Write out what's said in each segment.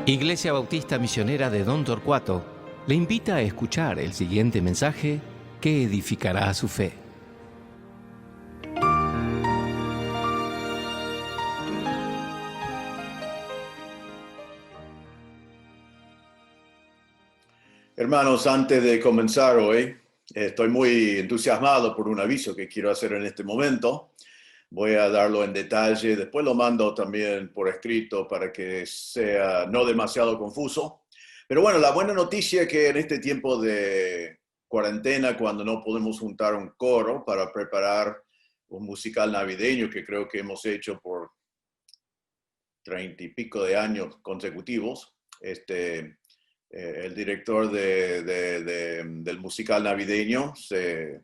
Iglesia Bautista Misionera de Don Torcuato le invita a escuchar el siguiente mensaje que edificará su fe. Hermanos, antes de comenzar hoy, estoy muy entusiasmado por un aviso que quiero hacer en este momento. Voy a darlo en detalle, después lo mando también por escrito para que sea no demasiado confuso. Pero bueno, la buena noticia es que en este tiempo de cuarentena, cuando no podemos juntar un coro para preparar un musical navideño que creo que hemos hecho por 30 y pico de años consecutivos, el director del musical navideño se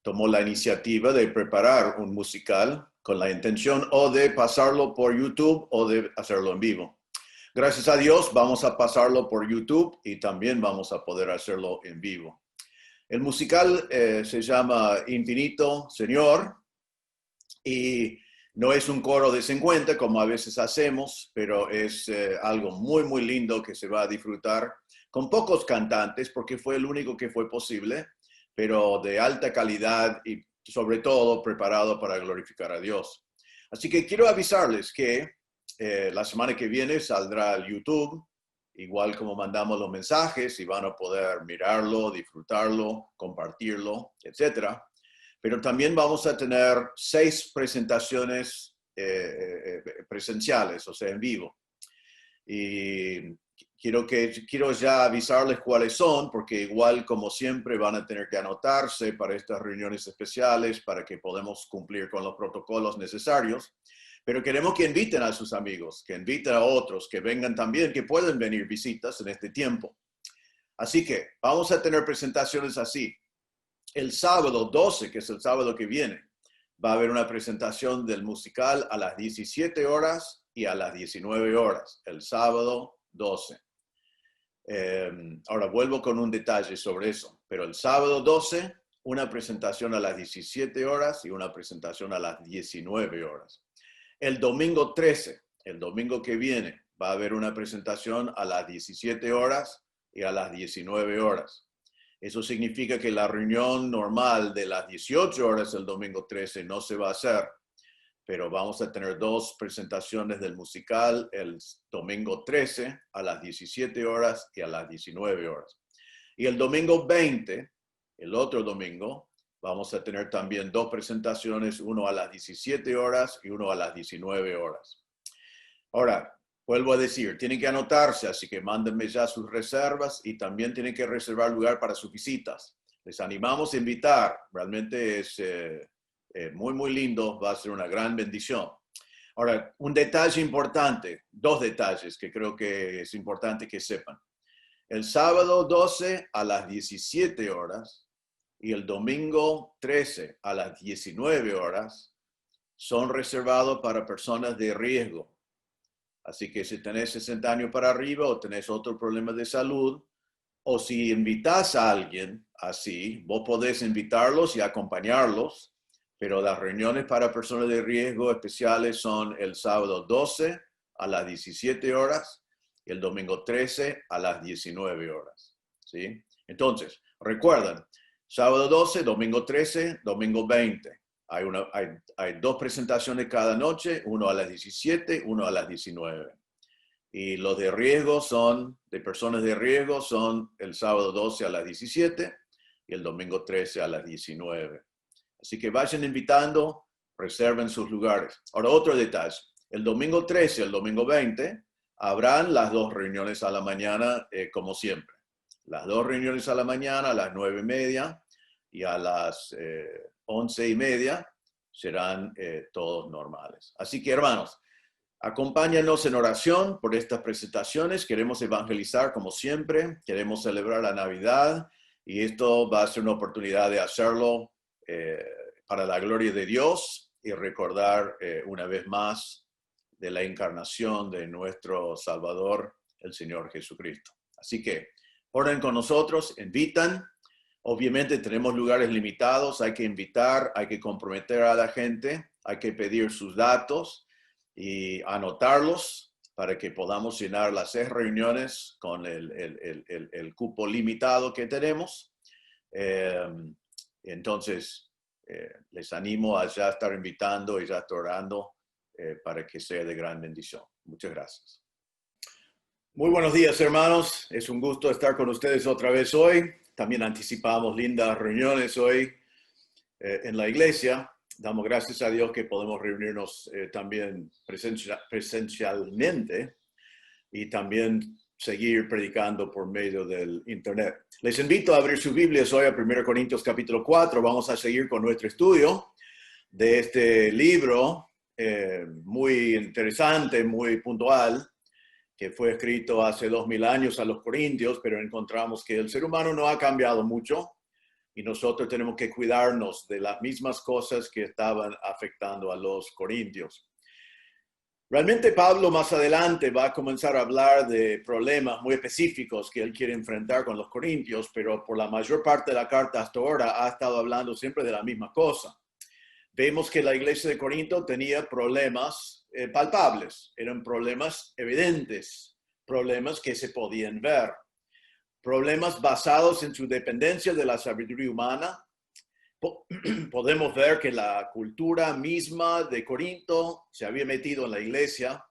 tomó la iniciativa de preparar un musical con la intención o de pasarlo por YouTube o de hacerlo en vivo. Gracias a Dios vamos a pasarlo por YouTube y también vamos a poder hacerlo en vivo. El musical se llama Infinito Señor y no es un coro de 50 como a veces hacemos, pero es algo muy, muy lindo que se va a disfrutar con pocos cantantes porque fue el único que fue posible, pero de alta calidad y sobre todo preparado para glorificar a Dios. Así que quiero avisarles que la semana que viene saldrá al YouTube, igual como mandamos los mensajes y van a poder mirarlo, disfrutarlo, compartirlo, etcétera. Pero también vamos a tener 6 presentaciones presenciales, o sea, en vivo. Y quiero ya avisarles cuáles son, porque igual como siempre van a tener que anotarse para estas reuniones especiales, para que podamos cumplir con los protocolos necesarios. Pero queremos que inviten a sus amigos, que inviten a otros, que vengan también, que pueden venir visitas en este tiempo. Así que vamos a tener presentaciones así. El sábado 12, que es el sábado que viene, va a haber una presentación del musical a las 17 horas y a las 19 horas, el sábado 12. Ahora vuelvo con un detalle sobre eso, pero el sábado 12, una presentación a las 17 horas y una presentación a las 19 horas. El domingo 13, el domingo que viene, va a haber una presentación a las 17 horas y a las 19 horas. Eso significa que la reunión normal de las 18 horas el domingo 13 no se va a hacer, pero vamos a tener 2 presentaciones del musical el domingo 13 a las 17 horas y a las 19 horas. Y el domingo 20, el otro domingo, vamos a tener también 2 presentaciones, uno a las 17 horas y uno a las 19 horas. Ahora, vuelvo a decir, tienen que anotarse, así que mándenme ya sus reservas y también tienen que reservar lugar para sus visitas. Les animamos a invitar, realmente es muy, muy lindo, va a ser una gran bendición. Ahora, un detalle importante, 2 detalles que creo que es importante que sepan. El sábado 12 a las 17 horas y el domingo 13 a las 19 horas son reservados para personas de riesgo. Así que si tenés 60 años para arriba o tenés otro problema de salud, o si invitas a alguien así, vos podés invitarlos y acompañarlos, pero las reuniones para personas de riesgo especiales son el sábado 12 a las 17 horas y el domingo 13 a las 19 horas. ¿Sí? Entonces, recuerden, sábado 12, domingo 13, domingo 20. Hay 2 presentaciones cada noche, uno a las 17, uno a las 19. Y los de riesgo de personas de riesgo son el sábado 12 a las 17 y el domingo 13 a las 19. Así que vayan invitando, reserven sus lugares. Ahora, otro detalle. El domingo 13 y el domingo 20 habrán las 2 reuniones a la mañana, como siempre. Las 2 reuniones a la mañana a las 9:30 y a las 11:30 serán todos normales. Así que, hermanos, acompáñanos en oración por estas presentaciones. Queremos evangelizar como siempre, queremos celebrar la Navidad y esto va a ser una oportunidad de hacerlo para la gloria de Dios y recordar una vez más de la encarnación de nuestro Salvador, el Señor Jesucristo. Así que oren con nosotros, invitan. Obviamente tenemos lugares limitados, hay que invitar, hay que comprometer a la gente, hay que pedir sus datos y anotarlos para que podamos llenar las 6 reuniones con el cupo limitado que tenemos. Entonces, les animo a ya estar invitando y ya estar orando para que sea de gran bendición. Muchas gracias. Muy buenos días, hermanos. Es un gusto estar con ustedes otra vez hoy. También anticipamos lindas reuniones hoy en la iglesia. Damos gracias a Dios que podemos reunirnos también presencialmente y también seguir predicando por medio del internet. Les invito a abrir sus Biblias hoy a 1 Corintios capítulo 4. Vamos a seguir con nuestro estudio de este libro muy interesante, muy puntual, que fue escrito hace 2000 años a los Corintios, pero encontramos que el ser humano no ha cambiado mucho y nosotros tenemos que cuidarnos de las mismas cosas que estaban afectando a los Corintios. Realmente Pablo más adelante va a comenzar a hablar de problemas muy específicos que él quiere enfrentar con los Corintios, pero por la mayor parte de la carta hasta ahora ha estado hablando siempre de la misma cosa. Vemos que la iglesia de Corinto tenía problemas palpables, eran problemas evidentes, problemas que se podían ver, problemas basados en su dependencia de la sabiduría humana. Podemos ver que la cultura misma de Corinto se había metido en la iglesia.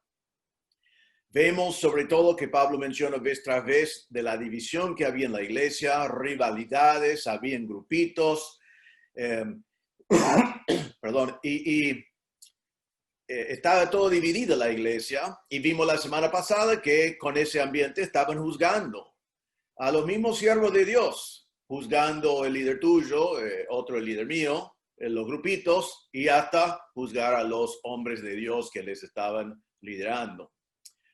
Vemos sobre todo que Pablo menciona vez tras vez de la división que había en la iglesia, rivalidades, habían grupitos, estaba todo dividido la iglesia y vimos la semana pasada que con ese ambiente estaban juzgando a los mismos siervos de Dios, juzgando el líder tuyo, otro el líder mío, los grupitos, y hasta juzgar a los hombres de Dios que les estaban liderando.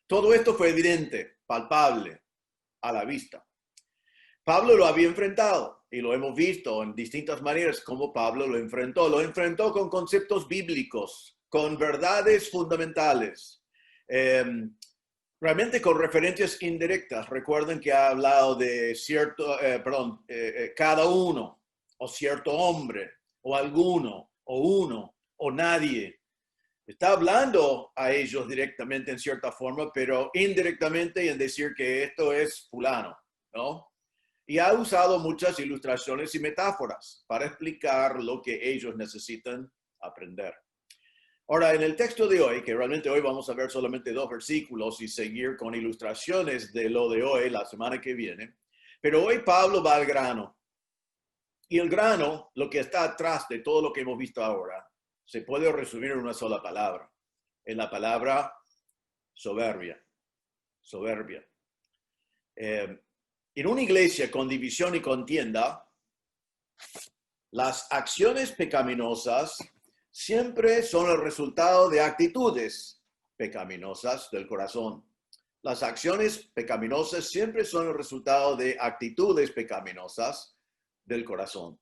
Todo esto fue evidente, palpable, a la vista. Pablo lo había enfrentado y lo hemos visto en distintas maneras como Pablo lo enfrentó. Lo enfrentó con conceptos bíblicos, con verdades fundamentales, realmente con referencias indirectas. Recuerden que ha hablado de cada uno, o cierto hombre, o alguno, o uno, o nadie. Está hablando a ellos directamente en cierta forma, pero indirectamente en decir que esto es fulano, ¿no? Y ha usado muchas ilustraciones y metáforas para explicar lo que ellos necesitan aprender. Ahora, en el texto de hoy, que realmente hoy vamos a ver solamente 2 versículos y seguir con ilustraciones de lo de hoy la semana que viene, pero hoy Pablo va al grano. Y el grano, lo que está atrás de todo lo que hemos visto ahora, se puede resumir en una sola palabra, en la palabra soberbia. Soberbia. En una iglesia con división y contienda, las acciones pecaminosas siempre son el resultado de actitudes pecaminosas del corazón. Las acciones pecaminosas siempre son el resultado de actitudes pecaminosas del corazón.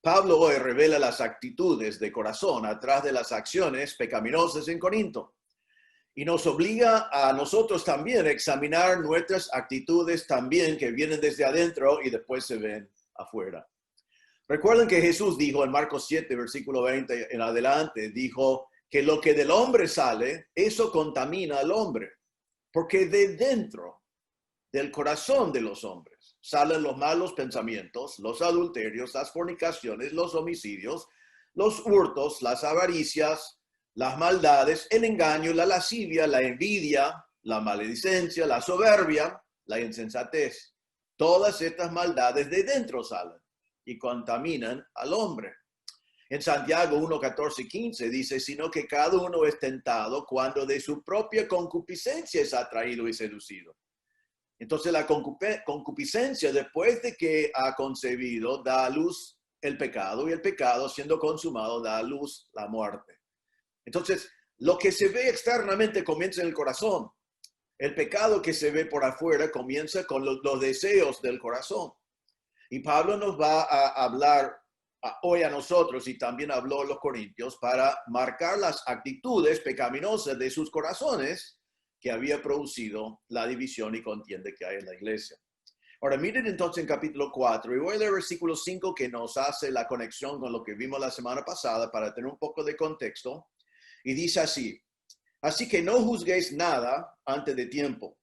Pablo hoy revela las actitudes de corazón atrás de las acciones pecaminosas en Corinto. Y nos obliga a nosotros también a examinar nuestras actitudes también que vienen desde adentro y después se ven afuera. Recuerden que Jesús dijo en Marcos 7, versículo 20 en adelante, dijo que lo que del hombre sale, eso contamina al hombre. Porque de dentro del corazón de los hombres salen los malos pensamientos, los adulterios, las fornicaciones, los homicidios, los hurtos, las avaricias, las maldades, el engaño, la lascivia, la envidia, la maledicencia, la soberbia, la insensatez. Todas estas maldades de dentro salen y contaminan al hombre. En Santiago 1, 14 y 15 dice, sino que cada uno es tentado cuando de su propia concupiscencia es atraído y seducido. Entonces la concupiscencia, después de que ha concebido, da a luz el pecado, y el pecado, siendo consumado, da a luz la muerte. Entonces, lo que se ve externamente comienza en el corazón. El pecado que se ve por afuera comienza con los deseos del corazón. Y Pablo nos va a hablar hoy a nosotros, y también habló a los corintios, para marcar las actitudes pecaminosas de sus corazones que había producido la división y contienda que hay en la iglesia. Ahora miren entonces en capítulo 4, y voy a leer versículo 5 que nos hace la conexión con lo que vimos la semana pasada para tener un poco de contexto. Y dice así, Así que no juzguéis nada antes de tiempo,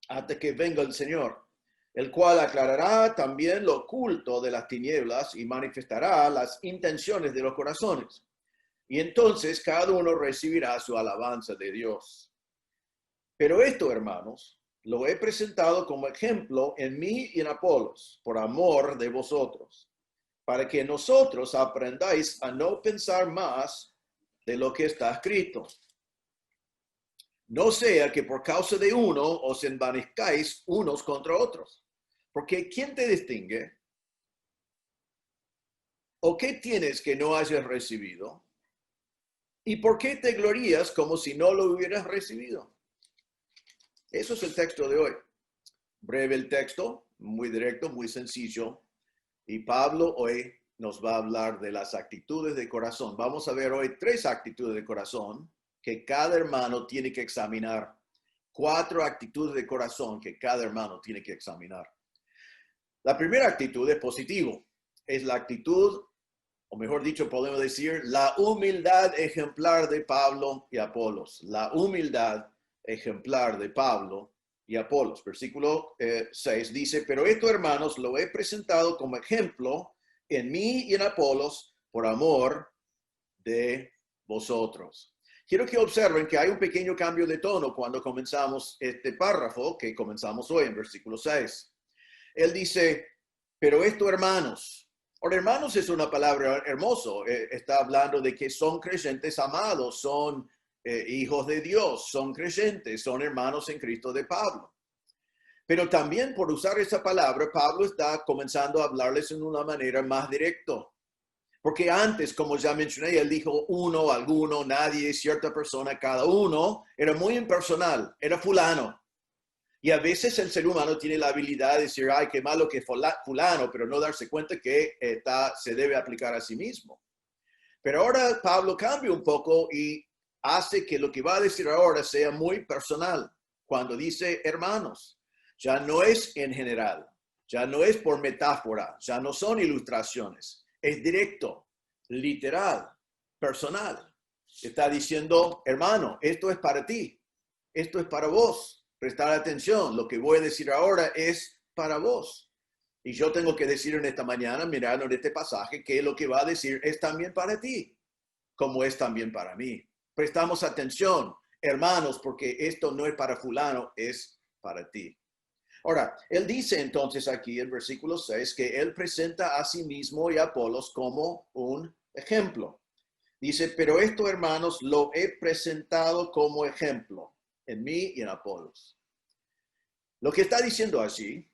hasta que venga el Señor, el cual aclarará también lo oculto de las tinieblas y manifestará las intenciones de los corazones. Y entonces cada uno recibirá su alabanza de Dios. Pero esto, hermanos, lo he presentado como ejemplo en mí y en Apolos, por amor de vosotros, para que nosotros aprendáis a no pensar más de lo que está escrito. No sea que por causa de uno os envanezcáis unos contra otros. Porque ¿quién te distingue? ¿O qué tienes que no hayas recibido? ¿Y por qué te glorías como si no lo hubieras recibido? Eso es el texto de hoy. Breve el texto, muy directo, muy sencillo. Y Pablo hoy nos va a hablar de las actitudes de corazón. Vamos a ver hoy 3 actitudes de corazón que cada hermano tiene que examinar. 4 actitudes de corazón que cada hermano tiene que examinar. La primera actitud es positivo. Es la actitud, o mejor dicho, podemos decir, la humildad ejemplar de Pablo y Apolos. La humildad ejemplar de Pablo y Apolos. Versículo 6 dice, pero esto, hermanos, lo he presentado como ejemplo en mí y en Apolos por amor de vosotros. Quiero que observen que hay un pequeño cambio de tono cuando comenzamos este párrafo que comenzamos hoy en versículo 6. Él dice, pero esto, hermanos. Ahora, hermanos es una palabra hermosa. Está hablando de que son creyentes amados, son hijos de Dios, son creyentes, son hermanos en Cristo de Pablo. Pero también por usar esa palabra, Pablo está comenzando a hablarles en una manera más directa. Porque antes, como ya mencioné, él dijo uno, alguno, nadie, cierta persona, cada uno. Era muy impersonal, era fulano. Y a veces el ser humano tiene la habilidad de decir, ay, qué malo que fulano, pero no darse cuenta que se debe aplicar a sí mismo. Pero ahora Pablo cambia un poco y hace que lo que va a decir ahora sea muy personal. Cuando dice hermanos, ya no es en general, ya no es por metáfora, ya no son ilustraciones, es directo, literal, personal. Está diciendo, hermano, esto es para ti, esto es para vos. Prestar atención, lo que voy a decir ahora es para vos. Y yo tengo que decir en esta mañana, mirando en este pasaje, que lo que va a decir es también para ti, como es también para mí. Prestamos atención, hermanos, porque esto no es para fulano, es para ti. Ahora, él dice entonces aquí en versículo 6 que él presenta a sí mismo y a Apolos como un ejemplo. Dice, pero esto, hermanos, lo he presentado como ejemplo en mí y en Apolos. Lo que está diciendo allí,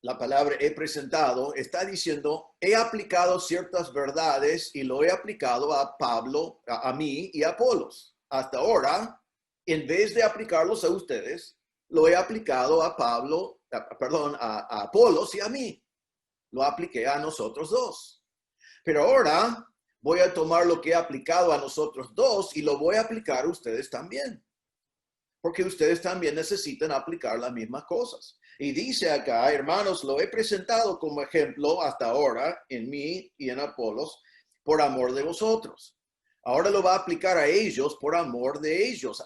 la palabra he presentado, está diciendo, he aplicado ciertas verdades y lo he aplicado a Pablo, a mí y a Apolos. Hasta ahora, en vez de aplicarlos a ustedes, lo he aplicado a Pablo, a Apolos y a mí. Lo apliqué a nosotros dos. Pero ahora voy a tomar lo que he aplicado a nosotros dos y lo voy a aplicar a ustedes también. Porque ustedes también necesitan aplicar las mismas cosas. Y dice acá, hermanos, lo he presentado como ejemplo hasta ahora en mí y en Apolos por amor de vosotros. Ahora lo va a aplicar a ellos por amor de ellos,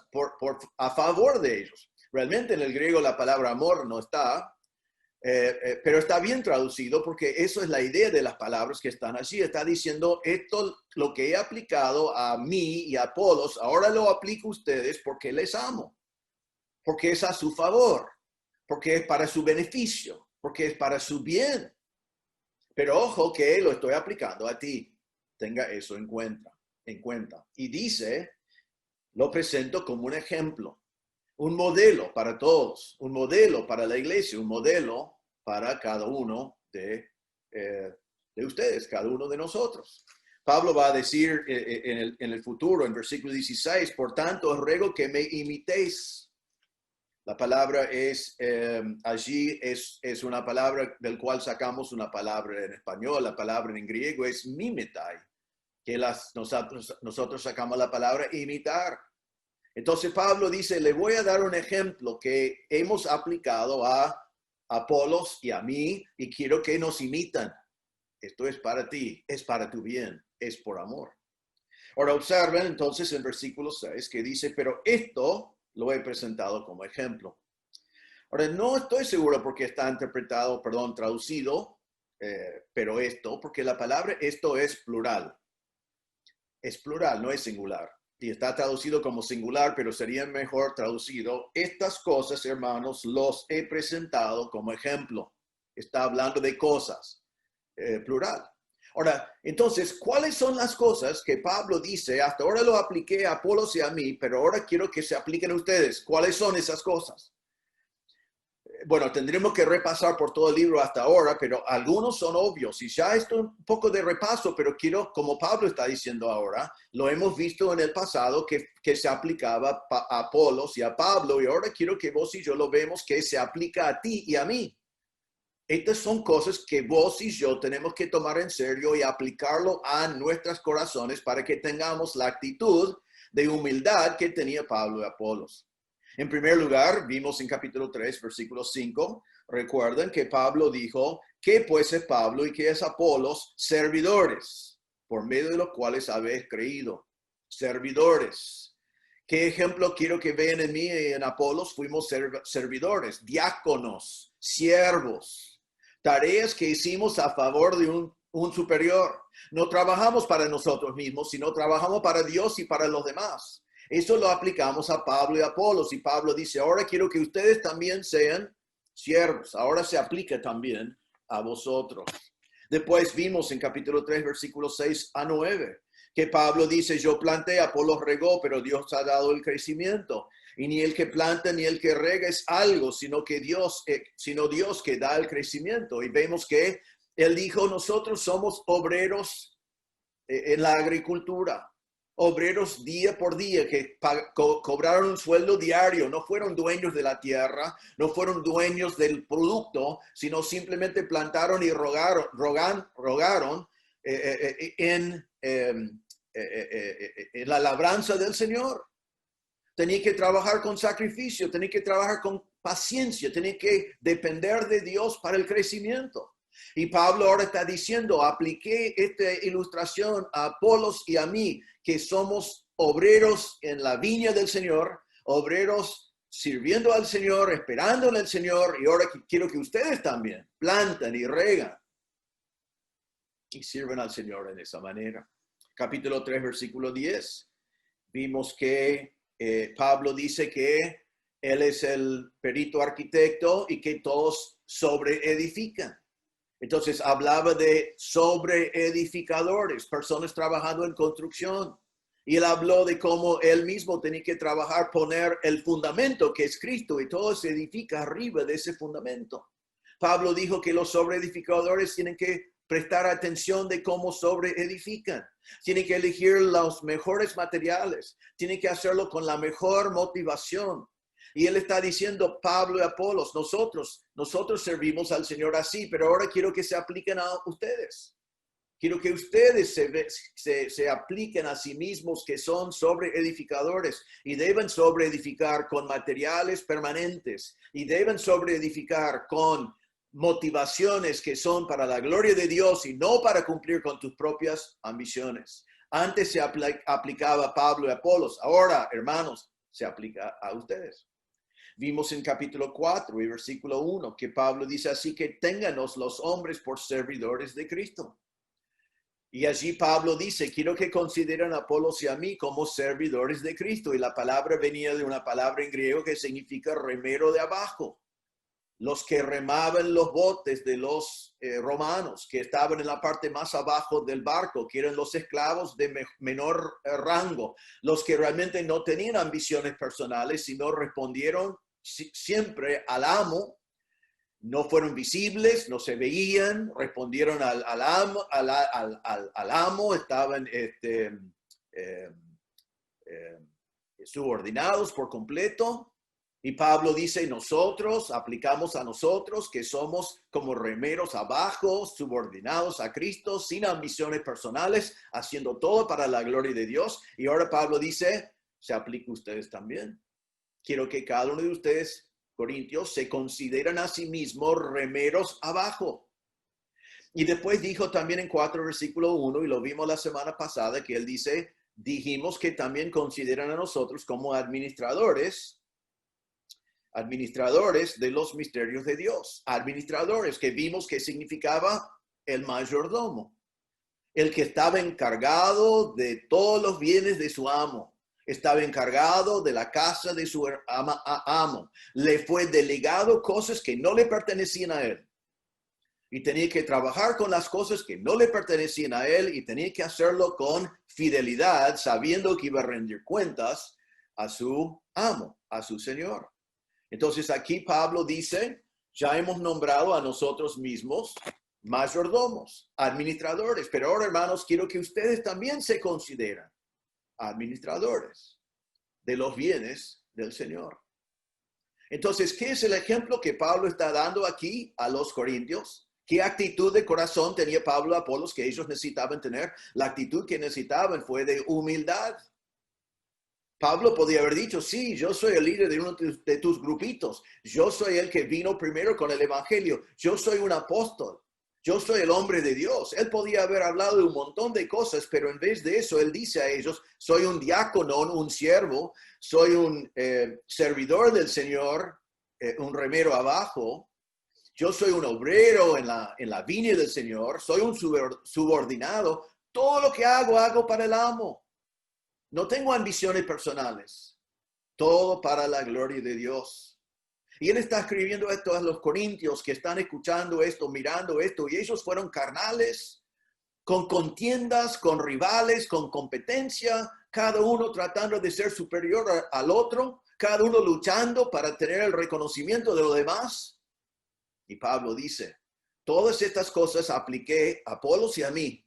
a favor de ellos. Realmente en el griego la palabra amor no está, pero está bien traducido porque eso es la idea de las palabras que están allí. Está diciendo, esto lo que he aplicado a mí y a Apolos, ahora lo aplico a ustedes porque les amo. Porque es a su favor, porque es para su beneficio, porque es para su bien. Pero ojo que lo estoy aplicando a ti. Tenga eso en cuenta. Y dice, lo presento como un ejemplo, un modelo para todos, un modelo para la iglesia, un modelo para cada uno de ustedes, cada uno de nosotros. Pablo va a decir en el futuro, en versículo 16, por tanto os ruego que me imitéis. La palabra es, allí es una palabra del cual sacamos una palabra en español. La palabra en griego es mimetai, que nosotros sacamos la palabra imitar. Entonces Pablo dice, le voy a dar un ejemplo que hemos aplicado a Apolos y a mí y quiero que nos imitan. Esto es para ti, es para tu bien, es por amor. Ahora observen entonces en versículo 6 que dice, pero esto lo he presentado como ejemplo. Ahora, no estoy seguro porque está interpretado, traducido, pero esto, porque la palabra esto es plural. Es plural, no es singular. Y está traducido como singular, pero sería mejor traducido, estas cosas, hermanos, los he presentado como ejemplo. Está hablando de cosas, plural. Ahora, entonces, ¿cuáles son las cosas que Pablo dice? Hasta ahora lo apliqué a Apolos y a mí, pero ahora quiero que se apliquen a ustedes. ¿Cuáles son esas cosas? Bueno, tendremos que repasar por todo el libro hasta ahora, pero algunos son obvios. Y ya esto es un poco de repaso, pero quiero, como Pablo está diciendo ahora, lo hemos visto en el pasado que se aplicaba a Apolos y a Pablo, y ahora quiero que vos y yo lo vemos que se aplica a ti y a mí. Estas son cosas que vos y yo tenemos que tomar en serio y aplicarlo a nuestros corazones para que tengamos la actitud de humildad que tenía Pablo y Apolos. En primer lugar, vimos en capítulo 3, versículo 5, recuerden que Pablo dijo, ¿qué pues es Pablo y qué es Apolos? Servidores, por medio de los cuales habéis creído. Servidores. ¿Qué ejemplo quiero que vean en mí y en Apolos? Fuimos servidores, diáconos, siervos. Tareas que hicimos a favor de un superior. No trabajamos para nosotros mismos, sino trabajamos para Dios y para los demás. Eso lo aplicamos a Pablo y a Apolos. Y Pablo dice, ahora quiero que ustedes también sean siervos. Ahora se aplica también a vosotros. Después vimos en capítulo 3, versículos 6 a 9, que Pablo dice, yo planté, Apolos regó, pero Dios ha dado el crecimiento. Y ni el que planta ni el que rega es algo, sino Dios que da el crecimiento. Y vemos que él dijo, nosotros somos obreros en la agricultura. Obreros día por día que cobraron un sueldo diario, no fueron dueños de la tierra, no fueron dueños del producto, sino simplemente plantaron y rogaron en la labranza del Señor. Tenía que trabajar con sacrificio, tenía que trabajar con paciencia, tenía que depender de Dios para el crecimiento. Y Pablo ahora está diciendo, apliqué esta ilustración a Apolos y a mí, que somos obreros en la viña del Señor, obreros sirviendo al Señor, esperando en el Señor, y ahora quiero que ustedes también plantan y regan y sirven al Señor en esa manera. Capítulo 3, versículo 10. Vimos que Pablo dice que él es el perito arquitecto y que todos sobreedifican. Entonces hablaba de sobreedificadores, personas trabajando en construcción. Y él habló de cómo él mismo tenía que trabajar, poner el fundamento que es Cristo y todo se edifica arriba de ese fundamento. Pablo dijo que los sobreedificadores tienen que prestar atención de cómo sobreedifican. Tienen que elegir los mejores materiales. Tienen que hacerlo con la mejor motivación. Y él está diciendo, Pablo y Apolos, nosotros servimos al Señor así, pero ahora quiero que se apliquen a ustedes. Quiero que ustedes se apliquen a sí mismos, que son sobreedificadores y deben sobreedificar con materiales permanentes y deben sobreedificar con motivaciones que son para la gloria de Dios y no para cumplir con tus propias ambiciones. Antes se aplicaba a Pablo y Apolos, ahora, hermanos, se aplica a ustedes. Vimos en capítulo 4 y versículo 1 que Pablo dice, así que ténganos los hombres por servidores de Cristo. Y allí Pablo dice, quiero que consideren a Apolos y a mí como servidores de Cristo. Y la palabra venía de una palabra en griego que significa remero de abajo. Los que remaban los botes de los romanos, que estaban en la parte más abajo del barco, que eran los esclavos de menor rango, los que realmente no tenían ambiciones personales, sino respondieron siempre al amo, no fueron visibles, no se veían, respondieron al amo, estaban subordinados por completo. Y Pablo dice, nosotros aplicamos a nosotros que somos como remeros abajo, subordinados a Cristo, sin ambiciones personales, haciendo todo para la gloria de Dios. Y ahora Pablo dice, se aplica a ustedes también. Quiero que cada uno de ustedes, corintios, se consideren a sí mismos remeros abajo. Y después dijo también en 4 versículo 1, y lo vimos la semana pasada, que él dice, dijimos que también consideran a nosotros como administradores de los misterios de Dios. Administradores, que vimos que significaba el mayordomo, el que estaba encargado de todos los bienes de su amo. Estaba encargado de la casa de su amo. Le fue delegado cosas que no le pertenecían a él. Y tenía que trabajar con las cosas que no le pertenecían a él y tenía que hacerlo con fidelidad, sabiendo que iba a rendir cuentas a su amo, a su Señor. Entonces aquí Pablo dice, ya hemos nombrado a nosotros mismos mayordomos, administradores, pero ahora, hermanos, quiero que ustedes también se consideren administradores de los bienes del Señor. Entonces, ¿qué es el ejemplo que Pablo está dando aquí a los corintios? ¿Qué actitud de corazón tenía Pablo a Apolos que ellos necesitaban tener? La actitud que necesitaban fue de humildad. Pablo podía haber dicho, sí, yo soy el líder de uno de tus grupitos. Yo soy el que vino primero con el evangelio. Yo soy un apóstol. Yo soy el hombre de Dios. Él podía haber hablado de un montón de cosas, pero en vez de eso, él dice a ellos, soy un diácono, un siervo, soy un servidor del Señor, un remero abajo. Yo soy un obrero en la viña del Señor, soy un subordinado. Todo lo que hago para el amo. No tengo ambiciones personales. Todo para la gloria de Dios. Y él está escribiendo esto a los corintios que están escuchando esto, mirando esto, y ellos fueron carnales, con contiendas, con rivales, con competencia, cada uno tratando de ser superior al otro, cada uno luchando para tener el reconocimiento de los demás. Y Pablo dice, todas estas cosas apliqué a Apolos y a mí,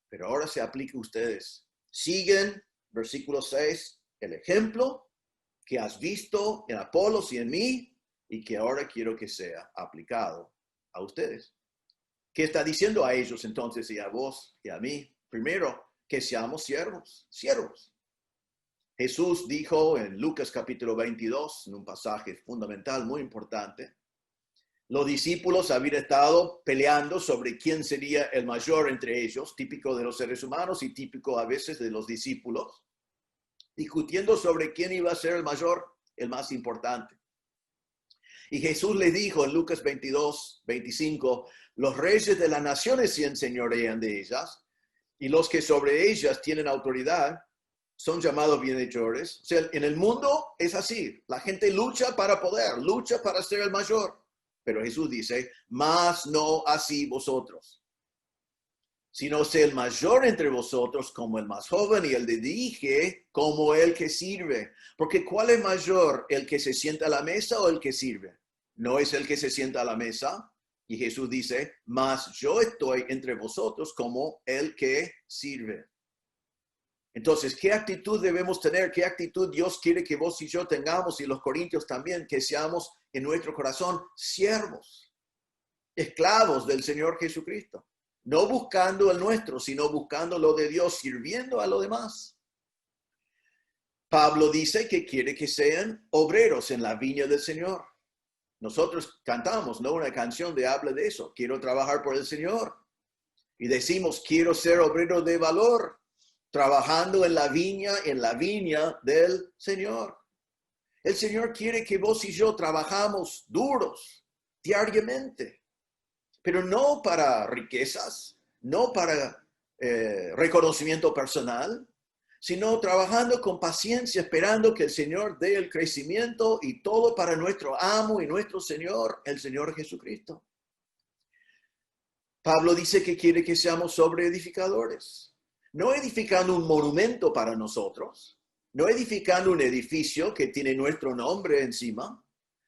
pero ahora se aplica a ustedes. Siguen, versículo 6, el ejemplo que has visto en Apolos y en mí, y que ahora quiero que sea aplicado a ustedes. ¿Qué está diciendo a ellos entonces y a vos y a mí? Primero, que seamos siervos. Jesús dijo en Lucas capítulo 22, en un pasaje fundamental muy importante, los discípulos habían estado peleando sobre quién sería el mayor entre ellos, típico de los seres humanos y típico a veces de los discípulos, discutiendo sobre quién iba a ser el mayor, el más importante. Y Jesús le dijo en Lucas 22, 25, los reyes de las naciones se enseñorean de ellas, y los que sobre ellas tienen autoridad son llamados bienhechores. O sea, en el mundo es así, la gente lucha para poder, lucha para ser el mayor. Pero Jesús dice, mas no así vosotros, sino sé el mayor entre vosotros como el más joven y el que dirige como el que sirve. Porque ¿cuál es mayor, el que se sienta a la mesa o el que sirve? ¿No es el que se sienta a la mesa? Y Jesús dice, mas yo estoy entre vosotros como el que sirve. Entonces, ¿qué actitud debemos tener? ¿Qué actitud Dios quiere que vos y yo tengamos y los corintios también? Que seamos en nuestro corazón siervos, esclavos del Señor Jesucristo. No buscando el nuestro, sino buscando lo de Dios, sirviendo a los demás. Pablo dice que quiere que sean obreros en la viña del Señor. Nosotros cantamos, ¿no? Una canción de habla de eso. Quiero trabajar por el Señor. Y decimos, quiero ser obrero de valor, trabajando en la viña del Señor. El Señor quiere que vos y yo trabajamos duros, diariamente, pero no para riquezas, no para reconocimiento personal, sino trabajando con paciencia, esperando que el Señor dé el crecimiento y todo para nuestro amo y nuestro Señor, el Señor Jesucristo. Pablo dice que quiere que seamos sobreedificadores, no edificando un monumento para nosotros, no edificando un edificio que tiene nuestro nombre encima,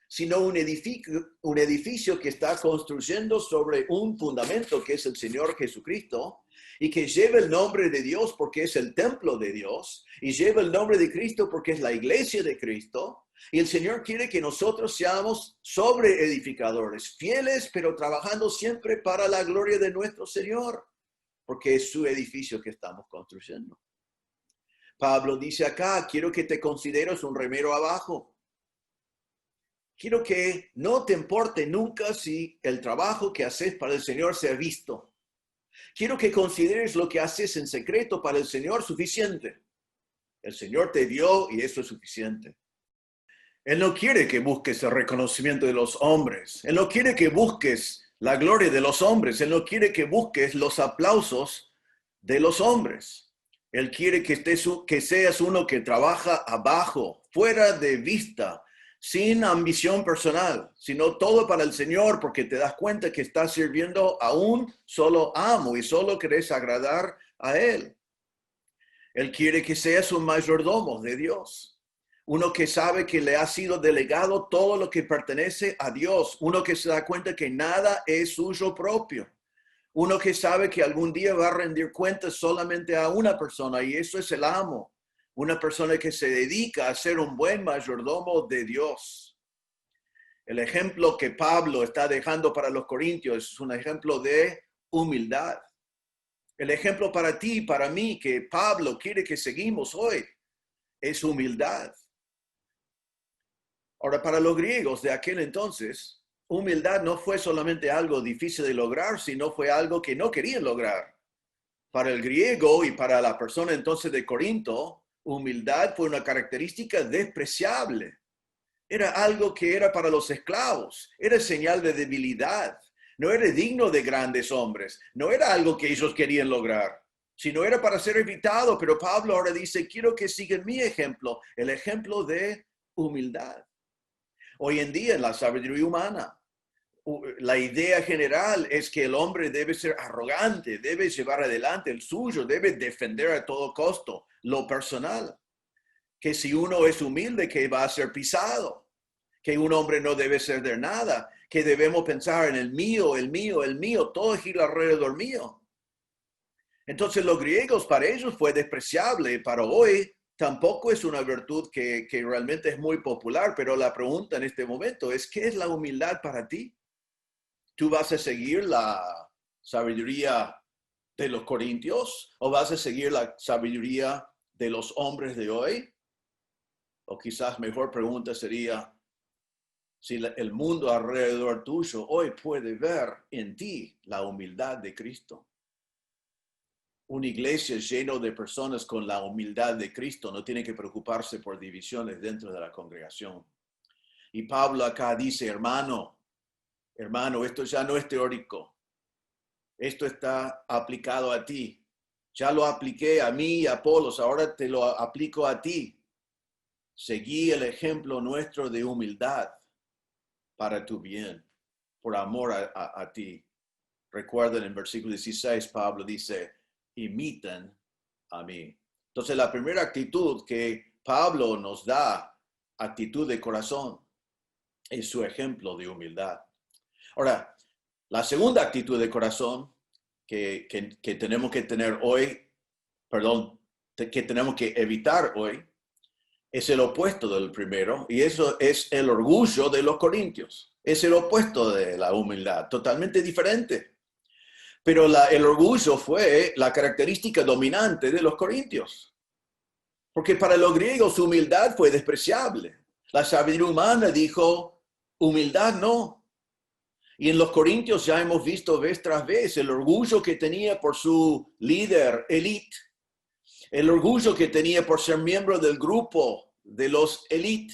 sino un edificio que está construyendo sobre un fundamento que es el Señor Jesucristo y que lleva el nombre de Dios porque es el templo de Dios y lleva el nombre de Cristo porque es la iglesia de Cristo. Y el Señor quiere que nosotros seamos sobreedificadores, fieles, pero trabajando siempre para la gloria de nuestro Señor, porque es su edificio que estamos construyendo. Pablo dice acá, quiero que te consideres un remero abajo. Quiero que no te importe nunca si el trabajo que haces para el Señor sea visto. Quiero que consideres lo que haces en secreto para el Señor suficiente. El Señor te dio y eso es suficiente. Él no quiere que busques el reconocimiento de los hombres. Él no quiere que busques la gloria de los hombres. Él no quiere que busques los aplausos de los hombres. Él quiere que seas uno que trabaja abajo, fuera de vista, sin ambición personal, sino todo para el Señor, porque te das cuenta que estás sirviendo a un solo amo y solo querés agradar a Él. Él quiere que seas un mayordomo de Dios, uno que sabe que le ha sido delegado todo lo que pertenece a Dios, uno que se da cuenta que nada es suyo propio, uno que sabe que algún día va a rendir cuentas solamente a una persona y eso es el amo. Una persona que se dedica a ser un buen mayordomo de Dios. El ejemplo que Pablo está dejando para los corintios es un ejemplo de humildad. El ejemplo para ti y para mí que Pablo quiere que seguimos hoy es humildad. Ahora, para los griegos de aquel entonces, humildad no fue solamente algo difícil de lograr, sino fue algo que no querían lograr. Para el griego y para la persona entonces de Corinto, humildad fue una característica despreciable. Era algo que era para los esclavos, era señal de debilidad. No era digno de grandes hombres, no era algo que ellos querían lograr, sino era para ser evitado. Pero Pablo ahora dice, quiero que sigan mi ejemplo, el ejemplo de humildad. Hoy en día en la sabiduría humana, la idea general es que el hombre debe ser arrogante, debe llevar adelante el suyo, debe defender a todo costo lo personal. Que si uno es humilde, que va a ser pisado. Que un hombre no debe ser de nada. Que debemos pensar en el mío, el mío, el mío. Todo gira alrededor mío. Entonces los griegos, para ellos fue despreciable. Para hoy tampoco es una virtud que realmente es muy popular. Pero la pregunta en este momento es, ¿qué es la humildad para ti? ¿Tú vas a seguir la sabiduría de los corintios o vas a seguir la sabiduría de los hombres de hoy? O quizás mejor pregunta sería si el mundo alrededor tuyo hoy puede ver en ti la humildad de Cristo. Una iglesia llena de personas con la humildad de Cristo no tiene que preocuparse por divisiones dentro de la congregación. Y Pablo acá dice, hermano, esto ya no es teórico. Esto está aplicado a ti. Ya lo apliqué a mí y a Apolos, ahora te lo aplico a ti. Seguí el ejemplo nuestro de humildad para tu bien, por amor a ti. Recuerden en versículo 16, Pablo dice, imitan a mí. Entonces la primera actitud que Pablo nos da, actitud de corazón, es su ejemplo de humildad. Ahora, la segunda actitud de corazón que tenemos que tener hoy, que tenemos que evitar hoy, es el opuesto del primero, y eso es el orgullo de los corintios. Es el opuesto de la humildad, totalmente diferente. Pero el orgullo fue la característica dominante de los corintios. Porque para los griegos humildad fue despreciable. La sabiduría humana dijo, humildad no. Y en los corintios ya hemos visto vez tras vez el orgullo que tenía por su líder, élite. El orgullo que tenía por ser miembro del grupo de los élite.